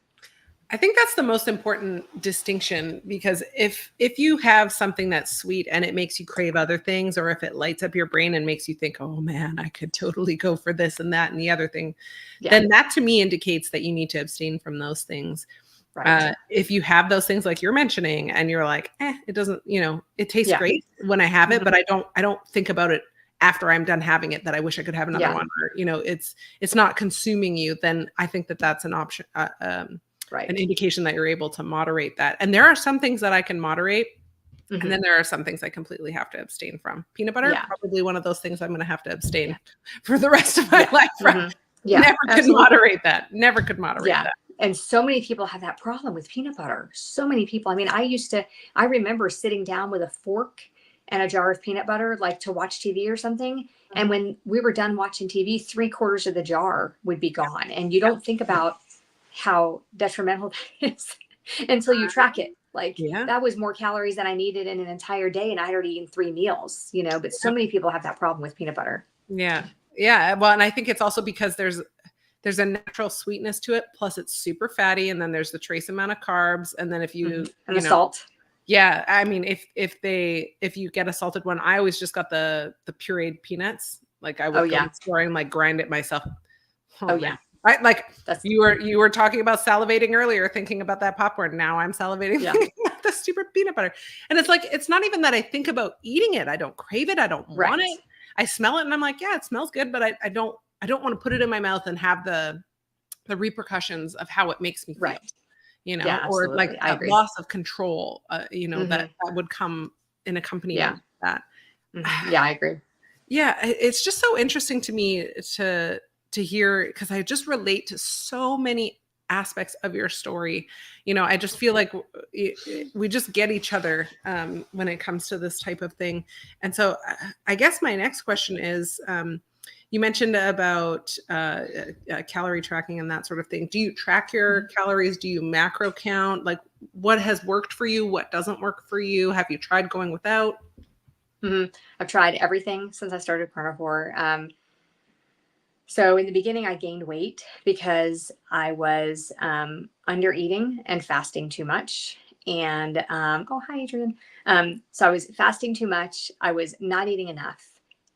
I think that's the most important distinction, because if you have something that's sweet and it makes you crave other things, or if it lights up your brain and makes you think, oh man, I could totally go for this and that and the other thing, then that to me indicates that you need to abstain from those things. Right. If you have those things like you're mentioning and you're like, it doesn't, it tastes great when I have it, but I don't think about it after I'm done having it that I wish I could have another Yeah. one, or, you know, it's not consuming you, then I think that that's an option, Right. an indication that you're able to moderate that. And there are some things that I can moderate. And then there are some things I completely have to abstain from. Peanut butter, Yeah. probably one of those things I'm going to have to abstain for the rest of my Yeah. life from. Yeah. Never could Absolutely. moderate that. Never could moderate Yeah. that. And so many people have that problem with peanut butter. So many people. I mean, I remember sitting down with a fork and a jar of peanut butter, like to watch TV or something. And when we were done watching TV, 3/4 of the jar would be gone. And you don't think about how detrimental that is until you track it. Like Yeah. that was more calories than I needed in an entire day. And I had already eaten 3 meals, you know, but so many people have that problem with peanut butter. Yeah. Yeah. Well, and I think it's also because there's a natural sweetness to it. Plus it's super fatty. And then there's the trace amount of carbs. And then if you, And you the know, salt. yeah, I mean, if you get a salted one, I always just got the pureed peanuts. Like I would go to the store and like grind it myself. Oh yeah. I like That's you were talking about salivating earlier, thinking about that popcorn. Now I'm salivating thinking about the stupid peanut butter. And it's like, it's not even that I think about eating it. I don't crave it. I don't want it. I smell it and I'm like, yeah, it smells good, but I don't want to put it in my mouth and have the repercussions of how it makes me feel. You know, Yeah, or like I a agree. loss of control, you know, that would come in accompaniment with that. Yeah, I agree. Yeah, it's just so interesting to me to hear, because I just relate to so many aspects of your story. You know, I just feel like we just get each other when it comes to this type of thing. And so I guess my next question is, you mentioned about calorie tracking and that sort of thing. Do you track your calories? Do you macro count? Like, what has worked for you? What doesn't work for you? Have you tried going without? I've tried everything since I started carnivore. So in the beginning, I gained weight because I was under eating and fasting too much. And oh, hi, Adrian. So I was fasting too much. I was not eating enough.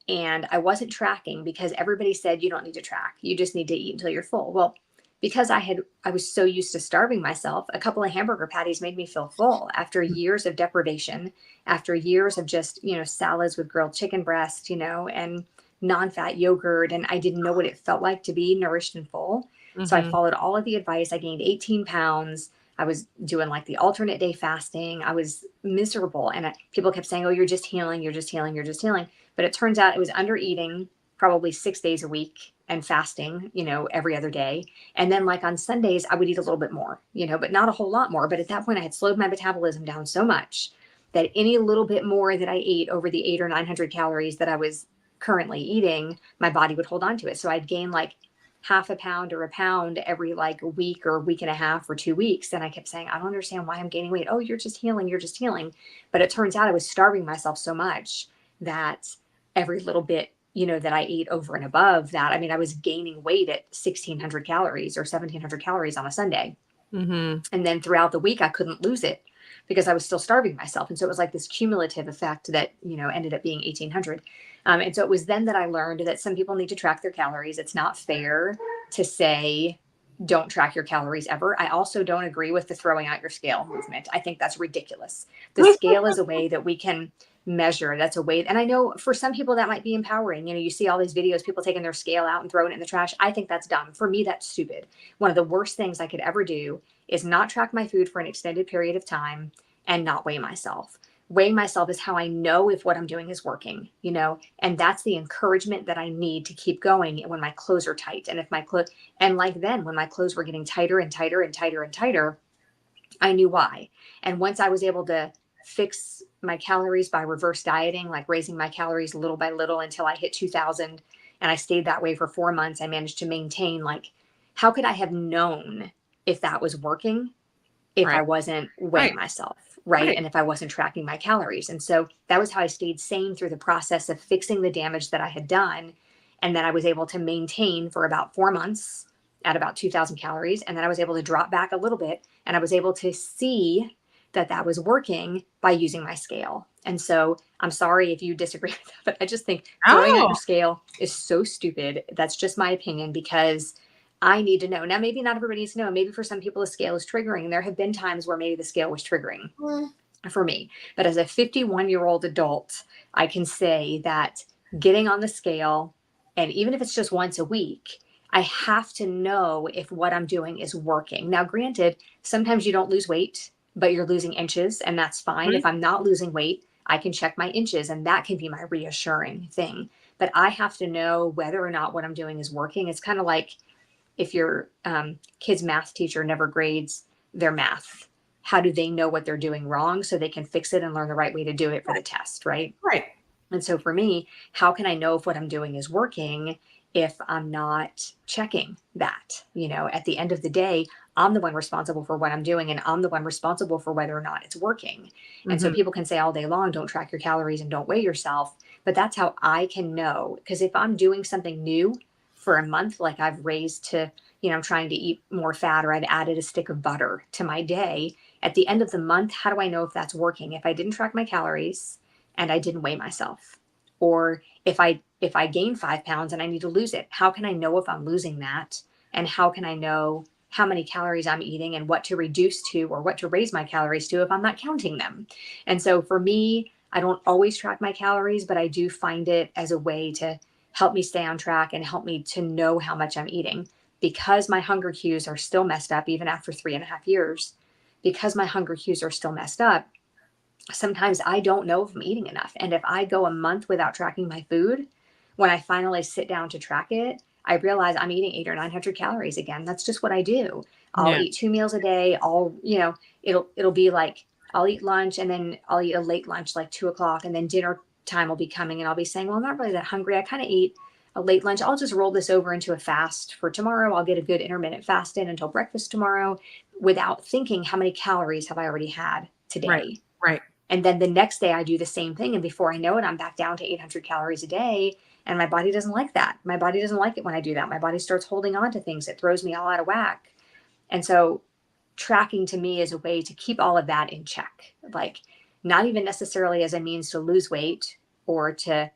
And I wasn't tracking because everybody said you don't need to track. You just need to eat until you're full. Well, because I was so used to starving myself, a couple of hamburger patties made me feel full after years of deprivation, after years of just, you know, salads with grilled chicken breast, you know, and non-fat yogurt. And I didn't know what it felt like to be nourished and full. So I followed all of the advice. I gained 18 pounds. I was doing like the alternate day fasting. I was miserable. And people kept saying, oh, you're just healing. You're just healing. You're just healing. But it turns out it was under eating probably 6 days a week and fasting, you know, every other day. And then like on Sundays, I would eat a little bit more, you know, but not a whole lot more. But at that point I had slowed my metabolism down so much that any little bit more that I ate over the 800 or 900 calories that I was currently eating, my body would hold on to it. So I'd gain like half a pound or a pound every like week or week and a half or 2 weeks. And I kept saying, I don't understand why I'm gaining weight. Oh, you're just healing. You're just healing. But it turns out I was starving myself so much that every little bit, you know, that I ate over and above that, I mean, I was gaining weight at 1,600 calories or 1,700 calories on a Sunday. And then throughout the week, I couldn't lose it because I was still starving myself. And so it was like this cumulative effect that, you know, ended up being 1,800. And so it was then that I learned that some people need to track their calories. It's not fair to say, don't track your calories ever. I also don't agree with the throwing out your scale movement. I think that's ridiculous. The scale is a way that we can measure. That's a way. And I know for some people that might be empowering. You know, you see all these videos, people taking their scale out and throwing it in the trash. I think that's dumb. For me, that's stupid. One of the worst things I could ever do is not track my food for an extended period of time and not weigh myself. Weighing myself is how I know if what I'm doing is working, you know, and that's the encouragement that I need to keep going when my clothes are tight. And if my clothes, and like then when my clothes were getting tighter and tighter and tighter and tighter, I knew why. And once I was able to fix my calories by reverse dieting, like raising my calories little by little until I hit 2,000, and I stayed that way for 4 months, I managed to maintain, like, how could I have known if that was working if I wasn't weighing myself, right? And if I wasn't tracking my calories. And so that was how I stayed sane through the process of fixing the damage that I had done. And then I was able to maintain for about 4 months at about 2,000 calories. And then I was able to drop back a little bit, and I was able to see that that was working by using my scale. And so I'm sorry if you disagree with that, but I just think throwing out your scale is so stupid. That's just my opinion, because I need to know. Now, maybe not everybody needs to know. Maybe for some people, the scale is triggering. And there have been times where maybe the scale was triggering for me. But as a 51-year-old adult, I can say that getting on the scale, and even if it's just once a week, I have to know if what I'm doing is working. Now, granted, sometimes you don't lose weight, but you're losing inches, and that's fine. Mhm. If I'm not losing weight, I can check my inches, and that can be my reassuring thing. But I have to know whether or not what I'm doing is working. It's kind of like if your kid's math teacher never grades their math, how do they know what they're doing wrong so they can fix it and learn the right way to do it for the test, right? Right. And so for me, how can I know if what I'm doing is working if I'm not checking that? At the end of the day, I'm the one responsible for what I'm doing, and I'm the one responsible for whether or not it's working. And so Mhm. people can say all day long, don't track your calories and don't weigh yourself. But that's how I can know. Because if I'm doing something new for a month, like I've raised to, I'm trying to eat more fat, or I've added a stick of butter to my day, at the end of the month, how do I know if that's working? If I didn't track my calories and I didn't weigh myself, or if I gain 5 pounds and I need to lose it, how can I know if I'm losing that? And how can I know how many calories I'm eating and what to reduce to or what to raise my calories to if I'm not counting them? And so for me, I don't always track my calories, but I do find it as a way to help me stay on track and help me to know how much I'm eating, because my hunger cues are still messed up even after 3.5 years. Because my hunger cues are still messed up, sometimes I don't know if I'm eating enough. And if I go a month without tracking my food, when I finally sit down to track it, I realize I'm eating 800 or 900 calories again. That's just what I do. I'll Yeah. eat 2 meals a day. It'll be like I'll eat lunch, and then I'll eat a late lunch like 2 o'clock, and then dinner time will be coming, and I'll be saying, well, I'm not really that hungry. I kind of eat a late lunch. I'll just roll this over into a fast for tomorrow. I'll get a good intermittent fast in until breakfast tomorrow, without thinking how many calories have I already had Right. today. Right. And then the next day I do the same thing. And before I know it, I'm back down to 800 calories a day. And my body doesn't like that. My body doesn't like it when I do that. My body starts holding on to things. It throws me all out of whack. And so tracking to me is a way to keep all of that in check. Like, not even necessarily as a means to lose weight or to,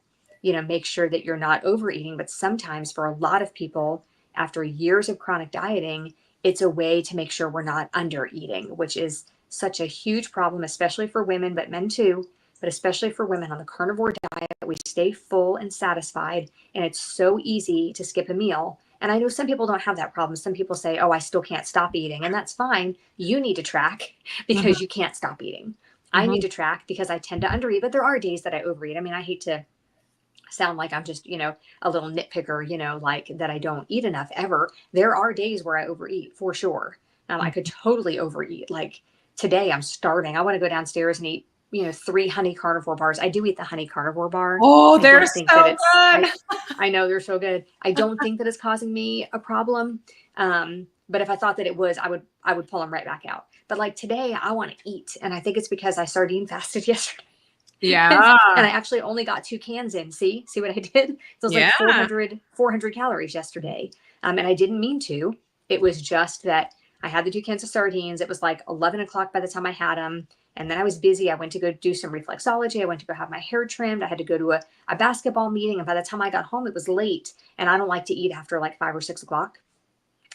make sure that you're not overeating. But sometimes for a lot of people, after years of chronic dieting, it's a way to make sure we're not under eating, which is such a huge problem, especially for women, but men too. But especially for women on the carnivore diet, we stay full and satisfied, and it's so easy to skip a meal. And I know some people don't have that problem. Some people say, oh, I still can't stop eating. And that's fine. You need to track Mhm. because you can't stop eating. I need Mhm. to track because I tend to undereat, but there are days that I overeat. I mean, I hate to sound like I'm just, a little nitpicker, like that I don't eat enough ever. There are days where I overeat for sure. I could totally overeat. Like today, I'm starving. I want to go downstairs and eat, 3 honey carnivore bars. I do eat the honey carnivore bar. Oh, I they're don't think that so it's, good. I know they're so good. I don't think that it's causing me a problem. But if I thought that it was, I would pull them right back out. But like today, I want to eat, and I think it's because I sardine fasted yesterday. and Yeah. I actually only got 2 cans in. See what I did? So it was like Yeah. 400 calories yesterday. And I didn't mean to. It was just that I had the 2 cans of sardines. It was like 11 o'clock by the time I had them. And then I was busy. I went to go do some reflexology. I went to go have my hair trimmed. I had to go to a basketball meeting. And by the time I got home, it was late. And I don't like to eat after like 5 or 6 o'clock.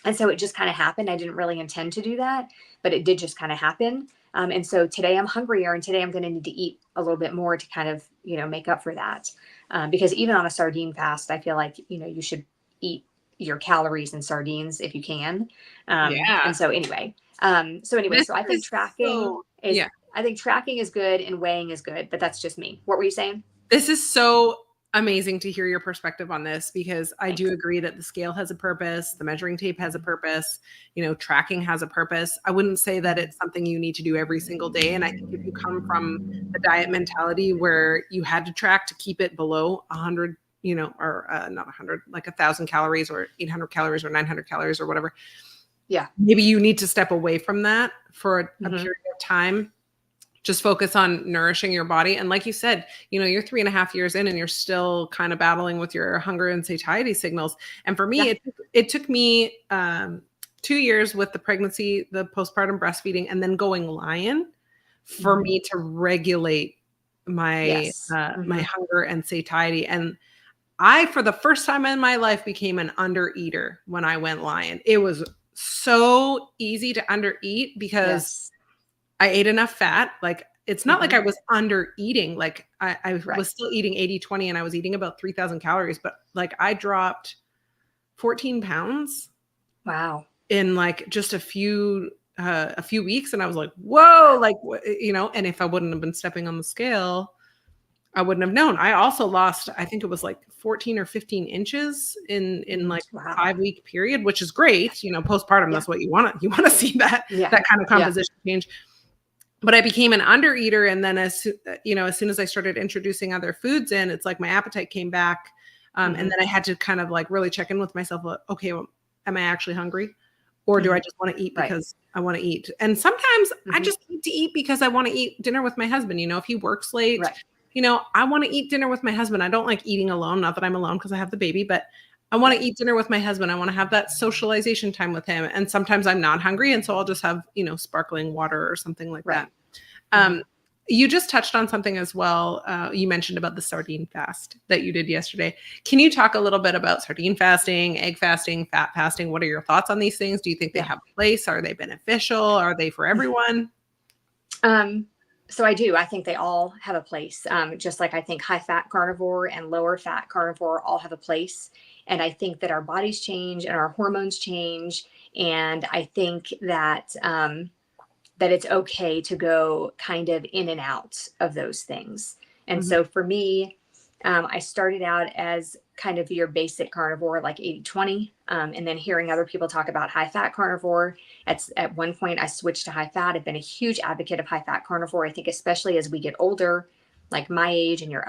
And so it just kind of happened. I didn't really intend to do that, but it did just kind of happen. And so today I'm hungrier, and today I'm going to need to eat a little bit more to kind of, make up for that. Because even on a sardine fast, I feel like, you should eat your calories in sardines if you can. Yeah. So anyway, This so I think is tracking so, is, yeah. I think tracking is good and weighing is good, but that's just me. What were you saying? This is so amazing to hear your perspective on this, because I do Thanks. agree that the scale has a purpose, the measuring tape has a purpose, tracking has a purpose. I wouldn't say that it's something you need to do every single day. And I think if you come from the diet mentality where you had to track to keep it below 100, or not 100, like 1,000 calories or 800 calories or 900 calories or whatever, Yeah. maybe you need to step away from that for a Mm-hmm. period of time. Just focus on nourishing your body. And like you said, you're 3.5 years in and you're still kind of battling with your hunger and satiety signals. And for me, Yeah. it took me 2 years with the pregnancy, the postpartum breastfeeding, and then going lion for Mm-hmm. me to regulate my Yes. my Mm-hmm. hunger and satiety. And I, for the first time in my life, became an undereater when I went lion. It was so easy to undereat because Yes. I ate enough fat. Like, it's not like I was under eating. Like I Right. was still eating 80/20, and I was eating about 3,000 calories, but like I dropped 14 pounds Wow. in like just a few weeks. And I was like, whoa, like, you know, and if I wouldn't have been stepping on the scale, I wouldn't have known. I also lost, I think it was like 14 or 15 inches in like Wow. 5-week period, which is great. You know, postpartum, Yeah. that's what you want to see that, Yeah. that kind of Yeah. composition change. But I became an undereater. And then as soon as I started introducing other foods in, it's like my appetite came back. And then I had to kind of like really check in with myself. Like, okay, well, am I actually hungry? Or do I just want to eat Right. because I want to eat? And sometimes I just need to eat because I want to eat dinner with my husband. You know, if he works late, Right. you know, I want to eat dinner with my husband. I don't like eating alone. Not that I'm alone because I have the baby, but I want to eat dinner with my husband. I want to have that socialization time with him. And sometimes I'm not hungry. And so I'll just have, you know, sparkling water or something like Right. that. You just touched on something as well. You mentioned about the sardine fast that you did yesterday. Can you talk a little bit about sardine fasting, egg fasting, fat fasting? What are your thoughts on these things? Do you think they have a place? Are they beneficial? Are they for everyone? So I do. I think they all have a place. Just like I think high fat carnivore and lower fat carnivore all have a place. And I think that our bodies change and our hormones change. And I think that that it's okay to go kind of in and out of those things. And so for me, I started out as kind of your basic carnivore, like 80/20. And then hearing other people talk about high fat carnivore, at one point I switched to high fat. I've been a huge advocate of high fat carnivore. I think especially as we get older, like my age and you're,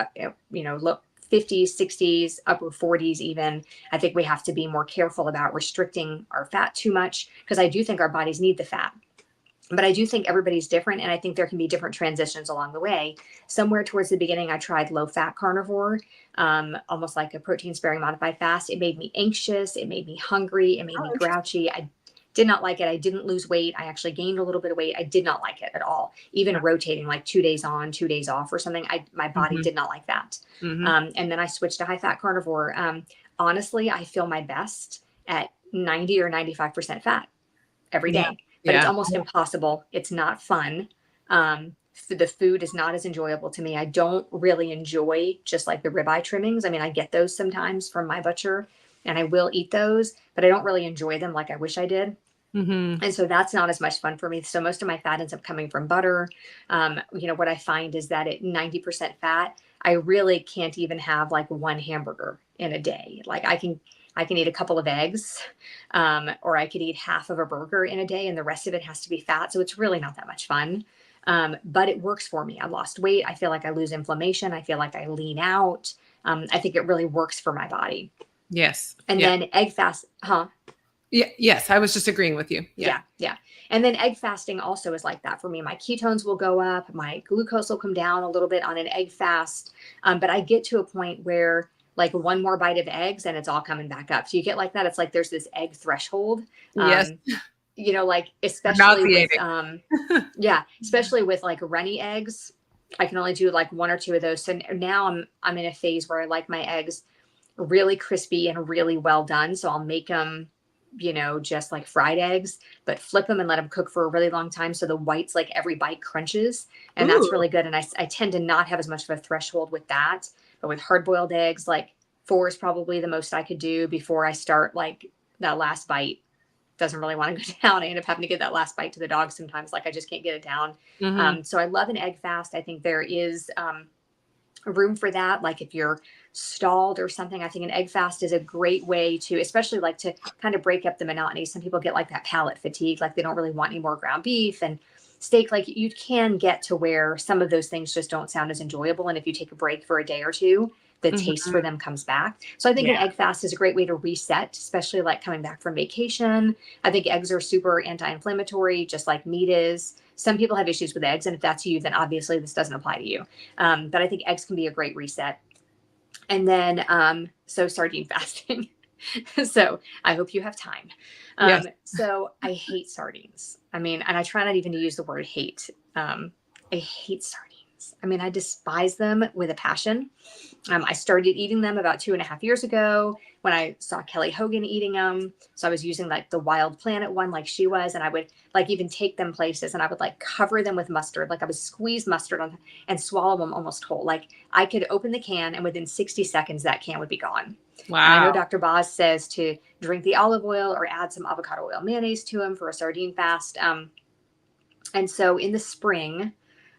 look, 50s, 60s, upper 40s even, I think we have to be more careful about restricting our fat too much, because I do think our bodies need the fat. But I do think everybody's different, and I think there can be different transitions along the way. Somewhere towards the beginning, I tried low fat carnivore, almost like a protein sparing modified fast. It made me anxious. It made me hungry. It made me grouchy. I did not like it. I didn't lose weight. I actually gained a little bit of weight. I did not like it at all. Even rotating like 2 days on, 2 days off or something, my body did not like that. And then I switched to high fat carnivore. Honestly, I feel my best at 90 or 95% fat every day. But it's almost impossible. It's not fun. The food is not as enjoyable to me. I don't really enjoy just like the ribeye trimmings. I mean, I get those sometimes from my butcher and I will eat those, but I don't really enjoy them like I wish I did. And so that's not as much fun for me. So most of my fat ends up coming from butter. What I find is that at 90% fat, I really can't even have like one hamburger in a day. Like I can eat a couple of eggs, or I could eat half of a burger in a day, and the rest of it has to be fat. So it's really not that much fun. But it works for me. I lost weight. I feel like I lose inflammation. I feel like I lean out. I think it really works for my body. Yes. And then egg fast, Yeah. Yes. I was just agreeing with you. Yeah. And then egg fasting also is like that for me. My ketones will go up. My glucose will come down a little bit on an egg fast. But I get to a point where like one more bite of eggs and it's all coming back up. So you get like that. It's like there's this egg threshold. Yes. Like especially with especially with like runny eggs. I can only do like one or two of those. So now I'm in a phase where I like my eggs really crispy and really well done. So I'll make them, just like fried eggs, but flip them and let them cook for a really long time. So the whites, like every bite crunches, and that's really good. And I tend to not have as much of a threshold with that, but with hard boiled eggs, like 4 is probably the most I could do before I start like that last bite. Doesn't really want to go down. I end up having to give that last bite to the dog sometimes. Like I just can't get it down. So I love an egg fast. I think there is, room for that. Like if you're stalled or something, I think an egg fast is a great way to, especially like to kind of break up the monotony. Some people get like that palate fatigue, like they don't really want any more ground beef and steak. Like you can get to where some of those things just don't sound as enjoyable. And if you take a break for a day or two, the taste for them comes back. So I think an egg fast is a great way to reset, especially like coming back from vacation. I think eggs are super anti-inflammatory, just like meat is. Some people have issues with eggs, and if that's you, then obviously this doesn't apply to you. But I think eggs can be a great reset. And then, so sardine fasting. So I hope you have time. So I hate sardines. I mean, and I try not even to use the word hate. I hate sardines. I mean, I despise them with a passion. I started eating them about 2.5 years ago when I saw Kelly Hogan eating them. So I was using like the Wild Planet one, like she was, and I would like even take them places and I would like cover them with mustard. Like I would squeeze mustard on and swallow them almost whole. Like I could open the can and within 60 seconds that can would be gone. And I know Wow. Dr. Boz says to drink the olive oil or add some avocado oil mayonnaise to them for a sardine fast. And so in the spring,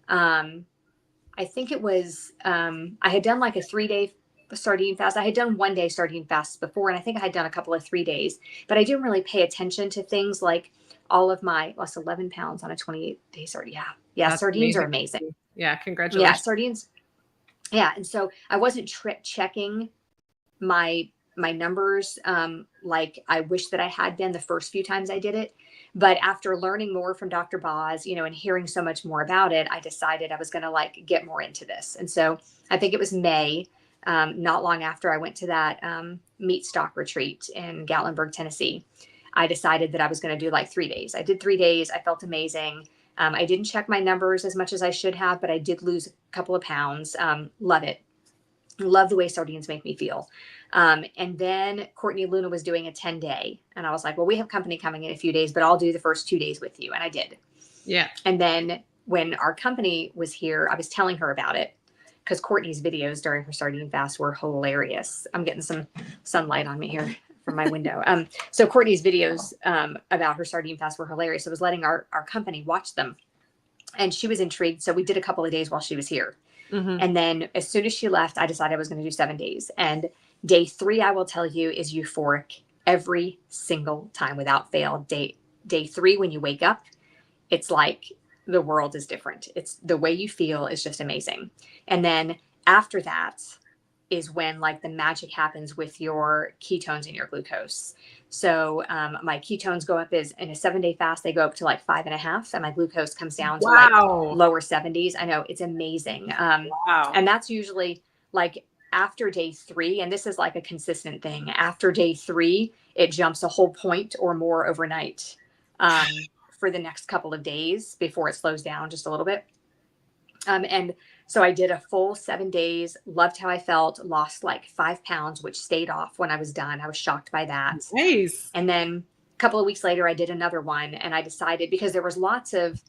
I think it was, I had done like a 3-day sardine fast. I had done 1-day sardine fasts before, and I think I had done a couple of 3 days, but I didn't really pay attention to things like all of my lost 11 pounds on a 28-day sardine. Yeah. Yeah. That's Sardines are amazing. amazing. Yeah. Yeah. Congratulations. Sardines. Yeah. And so I wasn't checking my numbers like I wish that I had been the first few times I did it. But after learning more from Dr. Boz, and hearing so much more about it, I decided I was going to like get more into this. And so I think it was May, not long after I went to that meat stock retreat in Gatlinburg, Tennessee. I decided that I was going to do like 3 days. I did 3 days. I felt amazing. I didn't check my numbers as much as I should have, but I did lose a couple of pounds. Love it. Love the way sardines make me feel. And then Courtney Luna was doing a 10-day. And I was like, well, we have company coming in a few days, but I'll do the first 2 days with you. And I did. Yeah. And then when our company was here, I was telling her about it because Courtney's videos during her sardine fast were hilarious. I'm getting some sunlight on me here from my window. So Courtney's videos about her sardine fast were hilarious. I was letting our company watch them. And she was intrigued. So we did a couple of days while she was here. Mm-hmm. And then as soon as she left, I decided I was going to do 7 days. And day 3, I will tell you, is euphoric every single time without fail. Day 3, when you wake up, it's like the world is different. It's the way you feel is just amazing. And then after that is when like the magic happens with your ketones and your glucose. So my ketones go up is in a 7-day fast, they go up to like 5.5, and my glucose comes down to like lower 70s. I know, it's amazing. Wow. And that's usually like after day 3, and this is like a consistent thing. After day 3, it jumps a whole point or more overnight for the next couple of days before it slows down just a little bit. And so I did a full 7 days, loved how I felt, lost like 5 pounds, which stayed off when I was done. I was shocked by that. Nice. And then a couple of weeks later, I did another one, and I decided, because there's lots of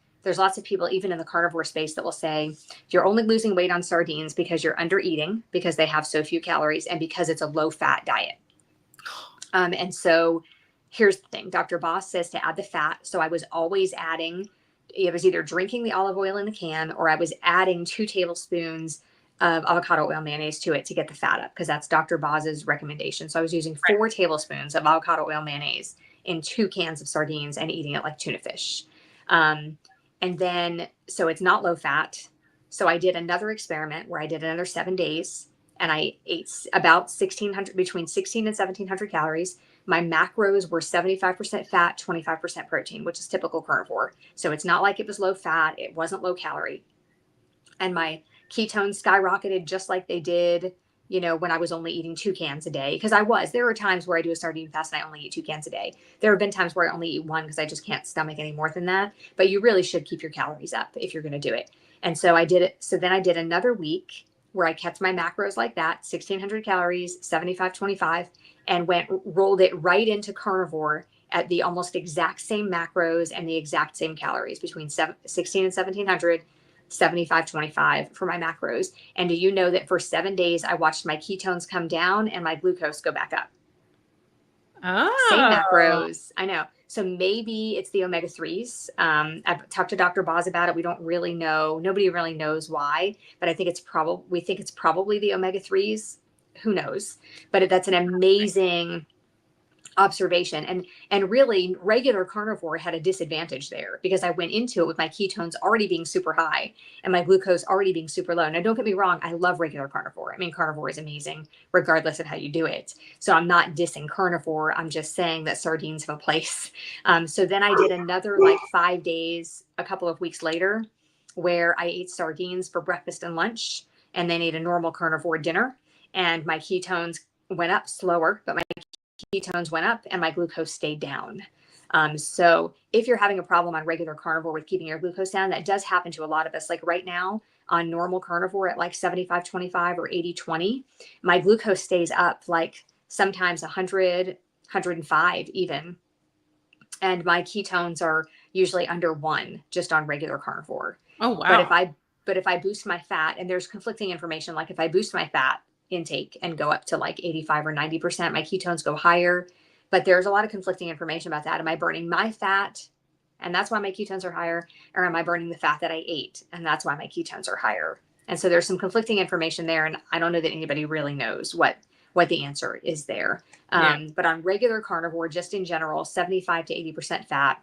people, even in the carnivore space, that will say, you're only losing weight on sardines because you're under eating, because they have so few calories, and because it's a low fat diet. And so here's the thing. Dr. Boz says to add the fat. So I was always adding, it was either drinking the olive oil in the can, or I was adding 2 tablespoons of avocado oil mayonnaise to it to get the fat up, because that's Dr. Boz's recommendation. So I was using 4 tablespoons of avocado oil mayonnaise in 2 cans of sardines and eating it like tuna fish. And then, so it's not low fat. So I did another experiment where I did another 7 days, and I ate about 1,600, between 16 and 1,700 calories. My macros were 75% fat, 25% protein, which is typical carnivore. So it's not like it was low fat. It wasn't low calorie. And my ketones skyrocketed just like they did, when I was only eating 2 cans a day. Because there are times where I do a sardine fast and I only eat 2 cans a day. There have been times where I only eat 1 because I just can't stomach any more than that. But you really should keep your calories up if you're going to do it. And so I did it. So then I did another week where I kept my macros like that, 1,600 calories, 75-25, and rolled it right into carnivore at the almost exact same macros and the exact same calories, between 16 and 1,700, 75-25 for my macros. And do you know that for 7 days, I watched my ketones come down and my glucose go back up? Oh. Same macros. I know. So maybe it's the omega-3s. I've talked to Dr. Boz about it. We don't really know. Nobody really knows why, but I think we think it's probably the omega-3s. Who knows? But that's an amazing observation. And really, regular carnivore had a disadvantage there, because I went into it with my ketones already being super high and my glucose already being super low. Now, don't get me wrong, I love regular carnivore. I mean, carnivore is amazing regardless of how you do it. So I'm not dissing carnivore. I'm just saying that sardines have a place. So then I did another like 5 days a couple of weeks later, where I ate sardines for breakfast and lunch, and then ate a normal carnivore dinner. And my ketones went up slower, but my ketones went up and my glucose stayed down. So if you're having a problem on regular carnivore with keeping your glucose down, that does happen to a lot of us. Like right now, on normal carnivore at like 75-25 or 80-20, my glucose stays up like sometimes 100, 105 even. And my ketones are usually under 1 just on regular carnivore. Oh, But wow. if I boost my fat, and there's conflicting information, like if I boost my fat intake and go up to like 85 or 90%, my ketones go higher. But there's a lot of conflicting information about that. Am I burning my fat and that's why my ketones are higher? Or am I burning the fat that I ate and that's why my ketones are higher? And so there's some conflicting information there. And I don't know that anybody really knows what the answer is there. Yeah. But on regular carnivore, just in general, 75 to 80% fat,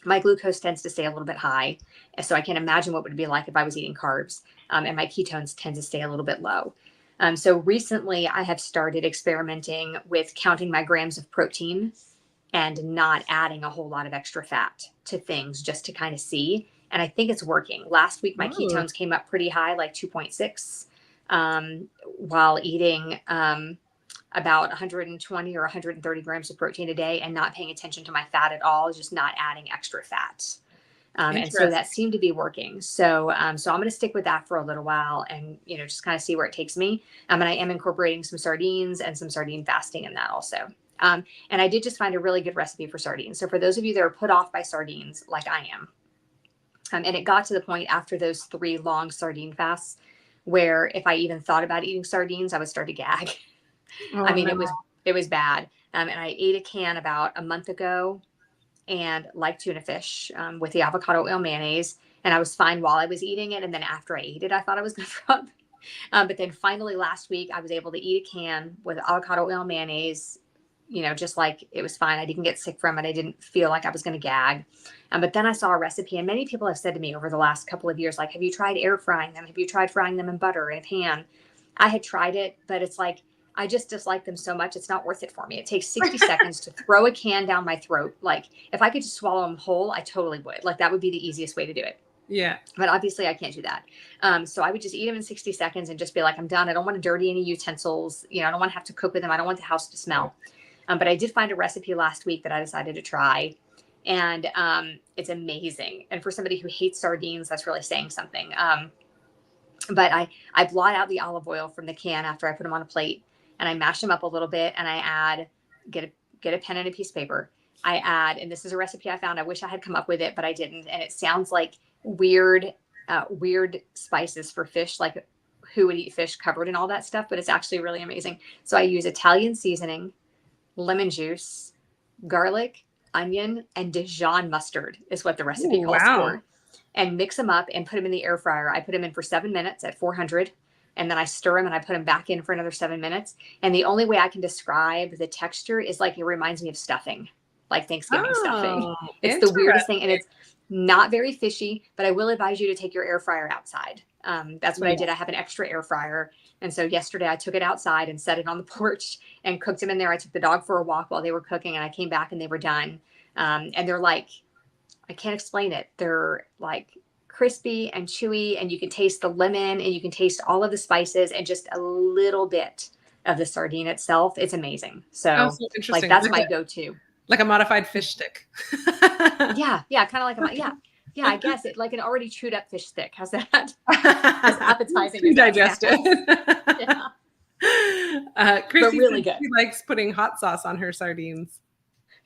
my glucose tends to stay a little bit high. So I can imagine what it would be like if I was eating carbs, and my ketones tend to stay a little bit low. So recently I have started experimenting with counting my grams of protein and not adding a whole lot of extra fat to things just to kind of see. And I think it's working. Last week, my Ooh. ketones came up pretty high, like 2.6, while eating about 120 or 130 grams of protein a day and not paying attention to my fat at all, just not adding extra fat. And so that seemed to be working. So I'm going to stick with that for a little while and, just kind of see where it takes me. And I am incorporating some sardines and some sardine fasting in that also. And I did just find a really good recipe for sardines. So for those of you that are put off by sardines, like I am, and it got to the point after those 3 long sardine fasts where if I even thought about eating sardines, I would start to gag. Oh, I mean, no. it was bad. And I ate a can about a month ago and like tuna fish with the avocado oil mayonnaise. And I was fine while I was eating it. And then after I ate it, I thought I was going to throw up. But then finally last week, I was able to eat a can with avocado oil mayonnaise, just like it was fine. I didn't get sick from it. I didn't feel like I was going to gag. But then I saw a recipe, and many people have said to me over the last couple of years, like, have you tried air frying them? Have you tried frying them in butter in a pan? I had tried it, but it's like, I just dislike them so much. It's not worth it for me. It takes 60 seconds to throw a can down my throat. Like if I could just swallow them whole, I totally would. Like that would be the easiest way to do it. Yeah. But obviously I can't do that. So I would just eat them in 60 seconds and just be like, I'm done. I don't want to dirty any utensils. I don't want to have to cook with them. I don't want the house to smell. But I did find a recipe last week that I decided to try. And it's amazing. And for somebody who hates sardines, that's really saying something. But I blot out the olive oil from the can after I put them on a plate. And I mash them up a little bit and I add, get a pen and a piece of paper. I add, and this is a recipe I found. I wish I had come up with it, but I didn't. And it sounds like weird spices for fish, like who would eat fish covered in all that stuff, but it's actually really amazing. So I use Italian seasoning, lemon juice, garlic, onion, and Dijon mustard is what the recipe Ooh, calls wow. for. And mix them up and put them in the air fryer. I put them in for 7 minutes at 400. And then I stir them and I put them back in for another 7 minutes. And the only way I can describe the texture is like it reminds me of stuffing, like Thanksgiving stuffing. It's the weirdest thing. And it's not very fishy, but I will advise you to take your air fryer outside. That's what I did. I have an extra air fryer. And so yesterday I took it outside and set it on the porch and cooked them in there. I took the dog for a walk while they were cooking and I came back and they were done. And they're like, I can't explain it. They're like crispy and chewy, and you can taste the lemon and you can taste all of the spices and just a little bit of the sardine itself. It's amazing. So, interesting. like that's my go-to. Like a modified fish stick. Yeah. Kind of like yeah. I guess it like an already chewed up fish stick. How's that? As appetizing as digested. Yeah. Chrissy really said good. she likes putting hot sauce on her sardines.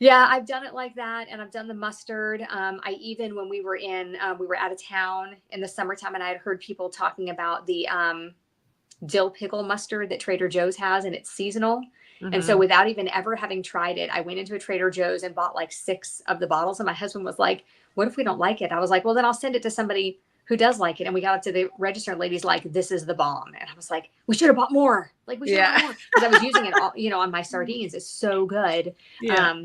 Yeah, I've done it like that, and I've done the mustard. I even when we were out of town in the summertime, and I had heard people talking about the dill pickle mustard that Trader Joe's has, and it's seasonal. Mm-hmm. And so, without even ever having tried it, I went into a Trader Joe's and bought like 6 of the bottles. And my husband was like, "What if we don't like it?" I was like, "Well, then I'll send it to somebody who does like it." And we got up to the register, and lady's like, "This is the bomb." And I was like, "We should have bought more. Like, we should have bought more," because I was using it all, on my sardines. It's so good. Yeah.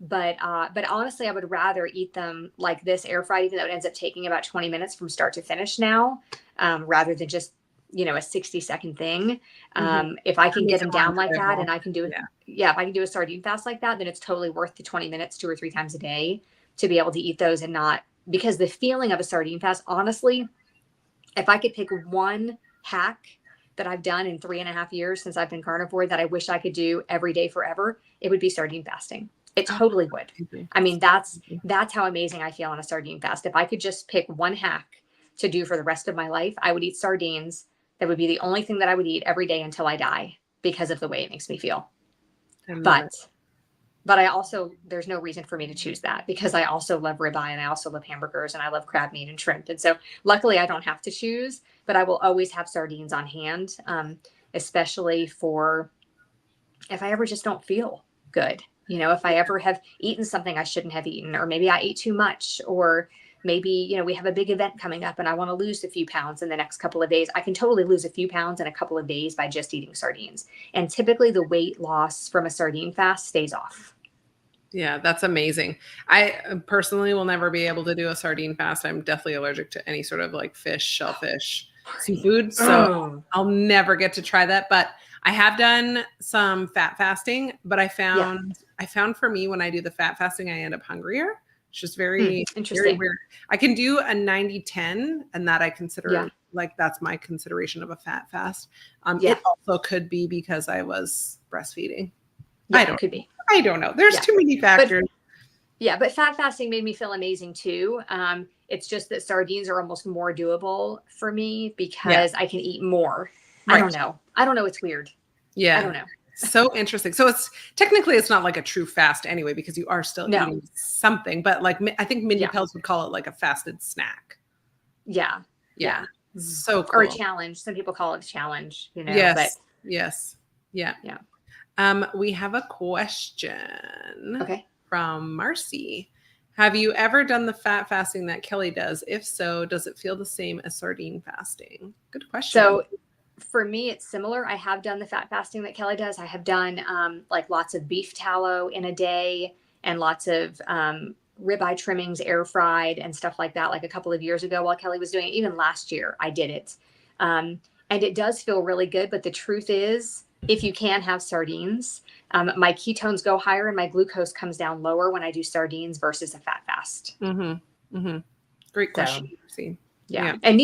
But honestly, I would rather eat them like this air fried, even though it ends up taking about 20 minutes from start to finish now, rather than just, a 60-second thing. If I can get them down like that and I can do it. Yeah. If I can do a sardine fast like that, then it's totally worth the 20 minutes 2 or 3 times a day to be able to eat those and not, because the feeling of a sardine fast, honestly, if I could pick one hack that I've done in 3.5 years since I've been carnivore that I wish I could do every day forever, it would be sardine fasting. It totally would. I mean, that's how amazing I feel on a sardine fast. If I could just pick one hack to do for the rest of my life, I would eat sardines. That would be the only thing that I would eat every day until I die because of the way it makes me feel. I love But it. I also, there's no reason for me to choose that because I also love ribeye and I also love hamburgers and I love crab meat and shrimp. And so luckily I don't have to choose, but I will always have sardines on hand, especially for if I ever just don't feel good. If I ever have eaten something I shouldn't have eaten, or maybe I ate too much, or maybe, we have a big event coming up and I want to lose a few pounds in the next couple of days. I can totally lose a few pounds in a couple of days by just eating sardines. And typically the weight loss from a sardine fast stays off. Yeah, that's amazing. I personally will never be able to do a sardine fast. I'm definitely allergic to any sort of like fish, shellfish, seafood. So Oh, I'll never get to try that. But I have done some fat fasting, but I yeah. found for me when I do the fat fasting, I end up hungrier. It's just very, very Interesting. weird. I can do a 90-10, and that I Yeah. consider like that's my consideration of a fat fast. Yeah. It also could be because I was breastfeeding. Yeah. It could be. I don't know. There's Yeah. too many But factors. yeah, but fat fasting made me feel amazing too. It's just that sardines are almost more doable for me Yeah. because I can eat more. I Right. don't know. I don't know. It's weird. I don't Yeah. know. So interesting. So it's technically it's not like a true fast anyway, because you are still No. eating something, but like I think Mindy Yeah. Pels would call it like a fasted snack. Yeah. Yeah. Yeah. Mhm. So Or a cool. challenge. Some people call it a challenge, but Yes. Yes. Yeah. yeah. We have a question Okay. from Marcy. Have you ever done the fat fasting that Kelly does? If so, does it feel the same as sardine fasting? Good question. So for me, it's similar. I have done the fat fasting that Kelly does. I have done like lots of beef tallow in a day and lots of ribeye trimmings, air fried and stuff like that. Like a couple of years ago while Kelly was doing it, even last year, I did it. And it does feel really good. But the truth is, if you can have sardines, my ketones go higher and my glucose comes down lower when I do sardines versus a fat fast. Mm-hmm. Mm-hmm. Great So question, Marcy. yeah. And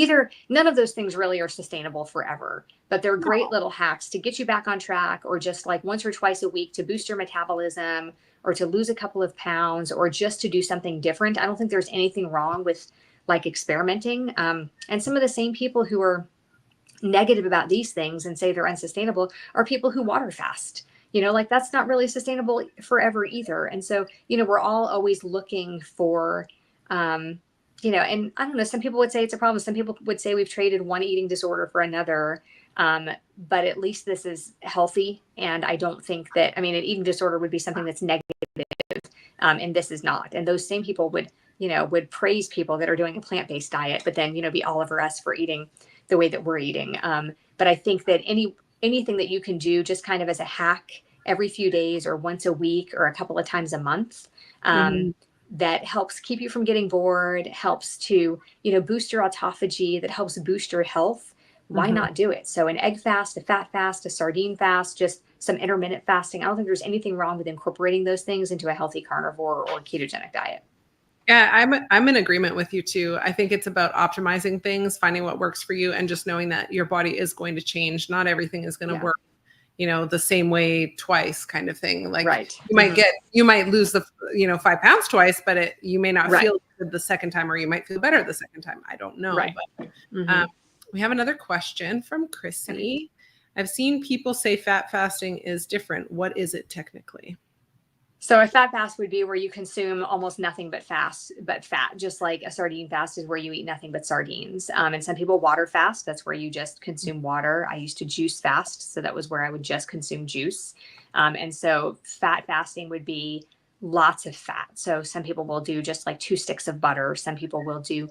none of those things really are sustainable forever, but they're great little hacks to get you back on track, or just like once or twice a week to boost your metabolism or to lose a couple of pounds or just to do something different. I don't think there's anything wrong with like experimenting. And some of the same people who are negative about these things and say they're unsustainable are people who water fast. Like that's not really sustainable forever either. And so, we're all always looking for, and I don't know, some people would say it's a problem. Some people would say we've traded one eating disorder for another. But at least this is healthy. And I don't think that, an eating disorder would be something that's negative. And this is not. And those same people would praise people that are doing a plant-based diet, but then, be all over us for eating the way that we're eating. But I think that anything that you can do just kind of as a hack every few days or once a week or a couple of times a month, Mm-hmm. that helps keep you from getting bored, helps to, boost your autophagy, that helps boost your health. Why Mm-hmm. not do it? So an egg fast, a fat fast, a sardine fast, just some intermittent fasting. I don't think there's anything wrong with incorporating those things into a healthy carnivore or ketogenic diet. Yeah, I'm in agreement with you too. I think it's about optimizing things, finding what works for you, and just knowing that your body is going to change. Not everything is going to work, the same way twice, kind of thing. Like Right. you might lose the 5 pounds twice, but you may not Right. feel good the second time, or you might feel better the second time. I don't know. Right. But we have another question from Chrissy. Okay. I've seen people say fat fasting is different. What is it technically? So a fat fast would be where you consume almost nothing but fat, just like a sardine fast is where you eat nothing but sardines. And some people water fast. That's where you just consume water. I used to juice fast. So that was where I would just consume juice. And so fat fasting would be lots of fat. So some people will do just like 2 sticks of butter. Some people will do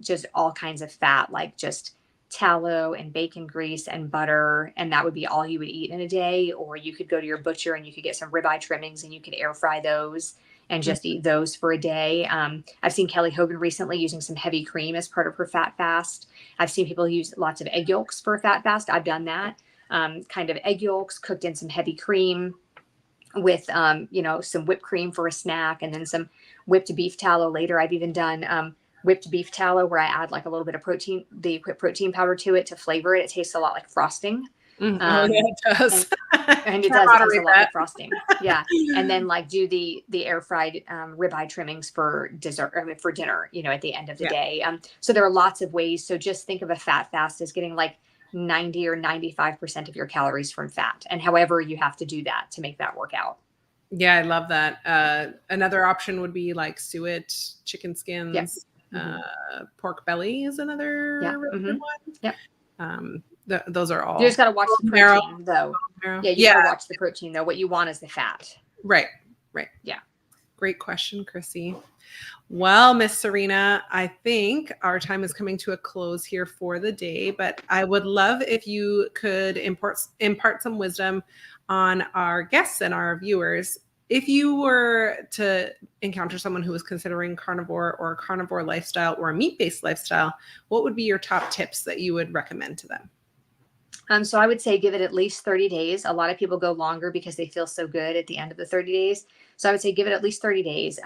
just all kinds of fat, like just tallow and bacon grease and butter, and that would be all you would eat in a day. Or you could go to your butcher and you could get some ribeye trimmings and you could air fry those and just eat those for a day. I've seen Kelly Hogan recently using some heavy cream as part of her fat fast. I've seen people use lots of egg yolks for a fat fast. I've done that. Kind of egg yolks cooked in some heavy cream with some whipped cream for a snack, and then some whipped beef tallow later. I've even done whipped beef tallow where I add like a little bit of protein powder to it to flavor it. It tastes a lot like frosting. Oh yeah, it And does. and it Can't does. It tastes a moderate lot that. like frosting. Yeah. And then like do the air fried ribeye trimmings for dessert, I mean, for dinner, at the end of the Yeah. day. So there are lots of ways. So just think of a fat fast as getting like 90 or 95% of your calories from fat. And however you have to do that to make that work out. Yeah, I love that. Another option would be like suet, chicken Yeah. skins, Mm-hmm. pork belly is Yeah. another really good Mm-hmm. one. Yep. Those are You just all got to watch the bone marrow. protein though. Marrow. Yeah. You Yeah, got to watch the protein though. What you want is the fat. right, right. Yeah. Great question, Chrissy. Well, Miss Serena, I think our time is coming to a close here for the day, but I would love if you could impart some wisdom on our guests and our viewers. If you were to encounter someone who was considering carnivore or a carnivore lifestyle or a meat-based lifestyle, what would be your top tips that you would recommend to them? So I would say give it at least 30 days. A lot of people go longer because they feel so good at the end of the 30 days. So I would say give it at least 30 days.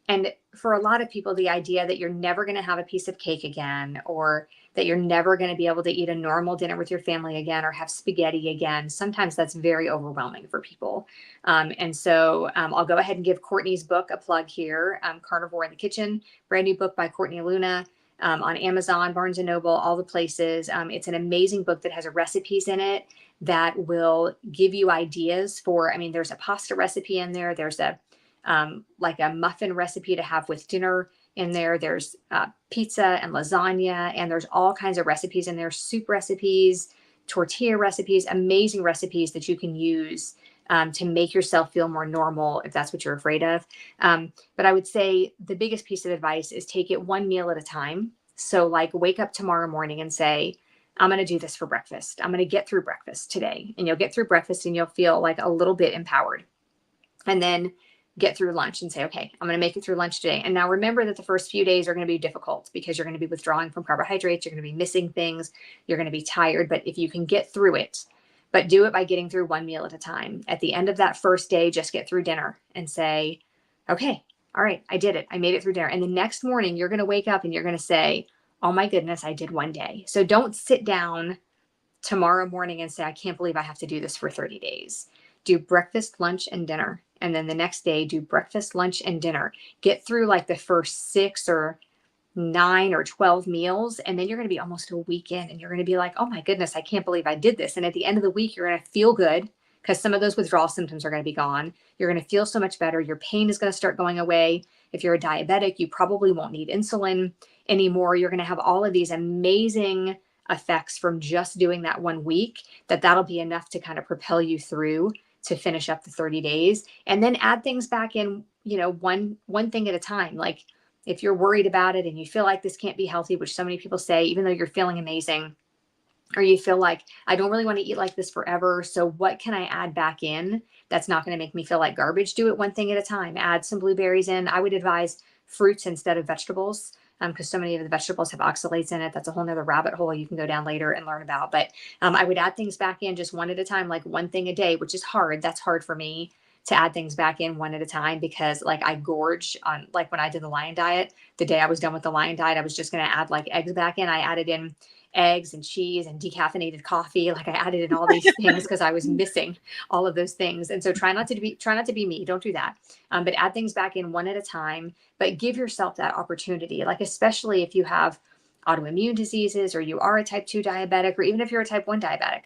And for a lot of people, the idea that you're never going to have a piece of cake again, or that you're never going to be able to eat a normal dinner with your family again, or have spaghetti again, sometimes that's very overwhelming for people. And so I'll go ahead and give Courtney's book a plug here, Carnivore in the Kitchen, brand new book by Courtney Luna. On Amazon, Barnes and Noble, all the places. It's an amazing book that has recipes in it that will give you ideas for. I mean, there's a pasta recipe in there. There's a like a muffin recipe to have with dinner in there. There's pizza and lasagna, and there's all kinds of recipes in there. Soup recipes, tortilla recipes, amazing recipes that you can use to make yourself feel more normal if that's what you're afraid of. But I would say the biggest piece of advice is take it one meal at a time. So, like, wake up tomorrow morning and say, I'm going to do this for breakfast. I'm going to get through breakfast today. And you'll get through breakfast and you'll feel like a little bit empowered. And then get through lunch and say, okay, I'm going to make it through lunch today. And now remember that the first few days are going to be difficult because you're going to be withdrawing from carbohydrates. You're going to be missing things. You're going to be tired. But if you can get through it, but do it by getting through one meal at a time. At the end of that first day, just get through dinner and say, okay, all right, I did it. I made it through dinner. And the next morning, you're going to wake up and you're going to say, oh my goodness, I did one day. So don't sit down tomorrow morning and say, I can't believe I have to do this for 30 days. Do breakfast, lunch, and dinner. And then the next day, do breakfast, lunch, and dinner. Get through like the first 6 or 9 or 12 meals. And then you're going to be almost a week in and you're going to be like, oh my goodness, I can't believe I did this. And at the end of the week, you're going to feel good because some of those withdrawal symptoms are going to be gone. You're going to feel so much better. Your pain is going to start going away. If you're a diabetic, you probably won't need insulin anymore. You're going to have all of these amazing effects from just doing that one week that'll be enough to kind of propel you through to finish up the 30 days and then add things back in, one thing at a time. Like if you're worried about it and you feel like this can't be healthy, which so many people say, even though you're feeling amazing, or you feel like I don't really want to eat like this forever. So what can I add back in that's not going to make me feel like garbage? Do it one thing at a time. Add some blueberries in. I would advise fruits instead of vegetables because so many of the vegetables have oxalates in it. That's a whole nother rabbit hole you can go down later and learn about. But I would add things back in just one at a time, like one thing a day, which is hard. That's hard for me to add things back in one at a time because like I gorge on, like when I did the lion diet, the day I was done with the lion diet, I was just going to add like eggs back in. I added in eggs and cheese and decaffeinated coffee. Like I added in all these things because I was missing all of those things. And so try not to be me. Don't do that. But add things back in one at a time, but give yourself that opportunity. Like, especially if you have autoimmune diseases or you are a type 2 diabetic, or even if you're a type 1 diabetic,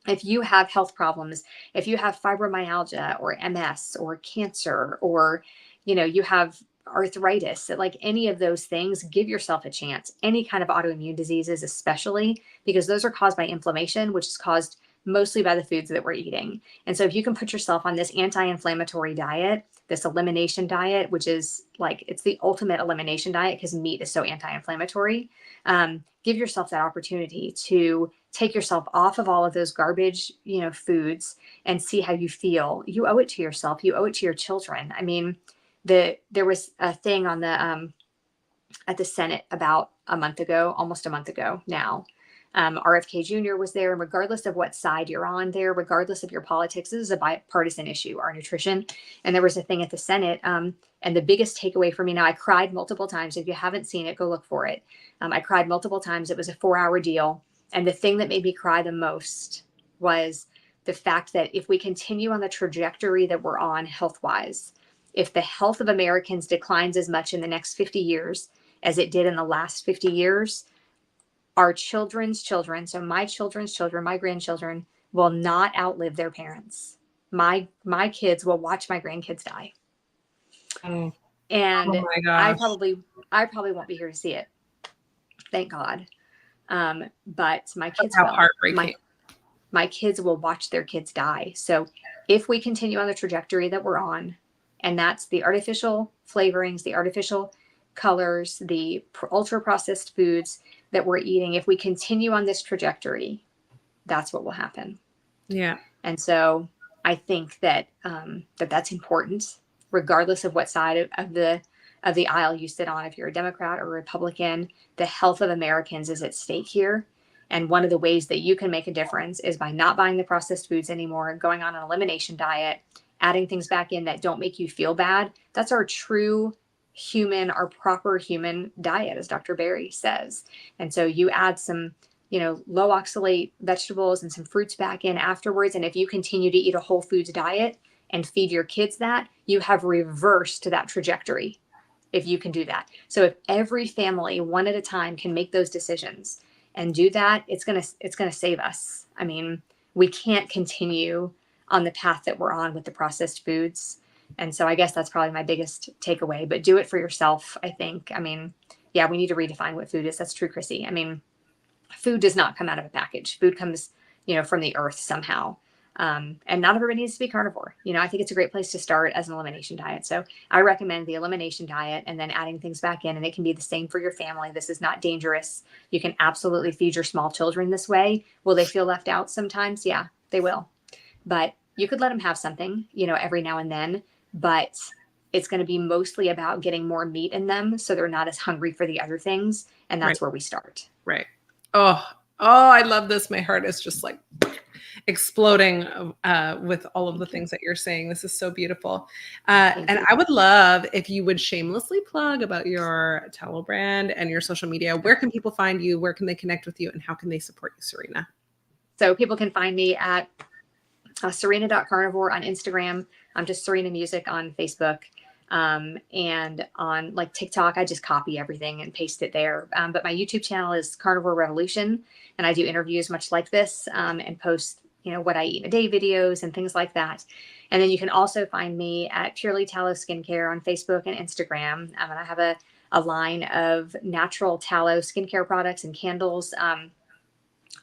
if you have health problems, if you have fibromyalgia or MS or cancer, or, you have arthritis, like any of those things, give yourself a chance. Any kind of autoimmune diseases, especially because those are caused by inflammation, which is caused mostly by the foods that we're eating. And so if you can put yourself on this anti-inflammatory diet, this elimination diet, which is like, it's the ultimate elimination diet because meat is so anti-inflammatory. Give yourself that opportunity to take yourself off of all of those garbage, foods and see how you feel. You owe it to yourself. You owe it to your children. I mean, there was a thing on the at the Senate about almost a month ago now. RFK Jr. was there, and regardless of what side you're on there, regardless of your politics, this is a bipartisan issue, our nutrition. And there was a thing at the Senate, and the biggest takeaway for me now, I cried multiple times. If you haven't seen it, go look for it. I cried multiple times. It was a 4-hour deal. And the thing that made me cry the most was the fact that if we continue on the trajectory that we're on health-wise, if the health of Americans declines as much in the next 50 years as it did in the last 50 years, our children's children, so my children's children, my grandchildren, will not outlive their parents. My kids will watch my grandkids die. Oh, oh And my I gosh. probably won't be here to see it. Thank God. But my That's kids how will. heartbreaking. My kids will watch their kids die. So if we continue on the trajectory that we're on, and that's the artificial flavorings, the artificial colors, the ultra processed foods that we're eating, if we continue on this trajectory, that's what will happen. Yeah. And so I think that that's important, regardless of what side of the aisle you sit on. If you're a Democrat or a Republican, the health of Americans is at stake here. And one of the ways that you can make a difference is by not buying the processed foods anymore, going on an elimination diet, adding things back in that don't make you feel bad. That's our true human, our proper human diet, as Dr. Berry says. And so you add some, low oxalate vegetables and some fruits back in afterwards. And if you continue to eat a whole foods diet and feed your kids that, you have reversed that trajectory if you can do that. So if every family one at a time can make those decisions and do that, it's going to save us. I mean, we can't continue on the path that we're on with the processed foods. And so I guess that's probably my biggest takeaway, but do it for yourself, I think. I mean, yeah, we need to redefine what food is. That's true, Chrissy. I mean, food does not come out of a package. Food comes, from the earth somehow. And not everybody needs to be carnivore. I think it's a great place to start as an elimination diet. So I recommend the elimination diet and then adding things back in. And it can be the same for your family. This is not dangerous. You can absolutely feed your small children this way. Will they feel left out sometimes? Yeah, they will. But you could let them have something, every now and then. But it's going to be mostly about getting more meat in them so they're not as hungry for the other things. And that's where we start. Right. Oh, I love this. My heart is just like exploding with all of the things that you're saying. This is so beautiful. And I would love if you would shamelessly plug about your tallow brand and your social media. Where can people find you? Where can they connect with you? And how can they support you, Serena? So people can find me at serena.carnivore on Instagram. I'm just Serena Music on Facebook. And on like TikTok, I just copy everything and paste it there. But my YouTube channel is Carnivore Revolution, and I do interviews much like this, and post, what I eat in a day videos and things like that. And then you can also find me at Purely Tallow Skincare on Facebook and Instagram. And I have a line of natural tallow skincare products and candles,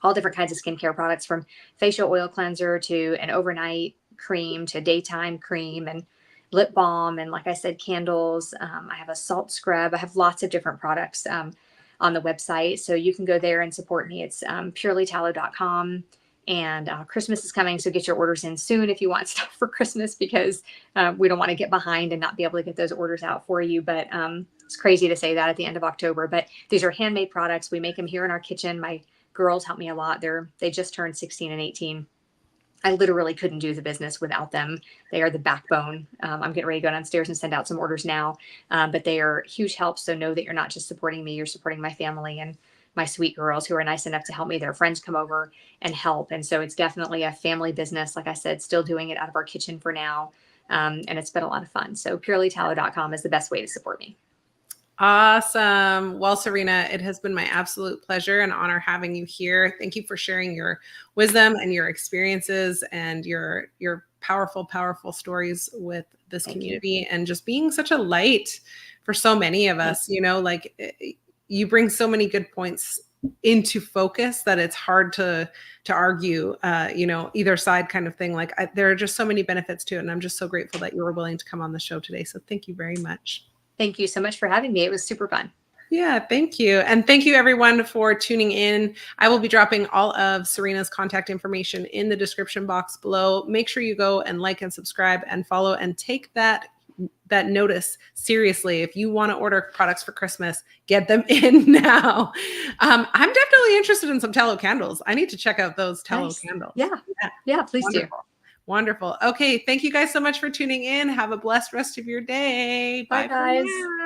all different kinds of skincare products, from facial oil cleanser to an overnight cream to daytime cream and lip balm. And like I said, candles. I have a salt scrub. I have lots of different products on the website. So you can go there and support me. It's purelytallow.com. And Christmas is coming, so get your orders in soon if you want stuff for Christmas, because we don't want to get behind and not be able to get those orders out for you. But it's crazy to say that at the end of October. But these are handmade products. We make them here in our kitchen. My girls help me a lot. They just turned 16 and 18. I literally couldn't do the business without them. They are the backbone. I'm getting ready to go downstairs and send out some orders now, but they are huge help. So know that you're not just supporting me, you're supporting my family and my sweet girls who are nice enough to help me. Their friends come over and help. And so it's definitely a family business. Like I said, still doing it out of our kitchen for now. And it's been a lot of fun. So purelytallow.com is the best way to support me. Awesome. Well, Serena, it has been my absolute pleasure and honor having you here. Thank you for sharing your wisdom and your experiences and your powerful, powerful stories with this community, and just being such a light for so many of us. You bring so many good points into focus that it's hard to argue, either side kind of thing. There are just so many benefits to it. And I'm just so grateful that you were willing to come on the show today. So thank you very much. Thank you so much for having me. It was super fun. Yeah, thank you. And thank you everyone for tuning in. I will be dropping all of Serena's contact information in the description box below. Make sure you go and like and subscribe and follow, and take that notice seriously. If you want to order products for Christmas, get them in now. I'm definitely interested in some tallow candles. I need to check out those tallow candles. Yeah, please Wonderful. do. Wonderful. Okay. Thank you guys so much for tuning in. Have a blessed rest of your day. Bye guys. For now.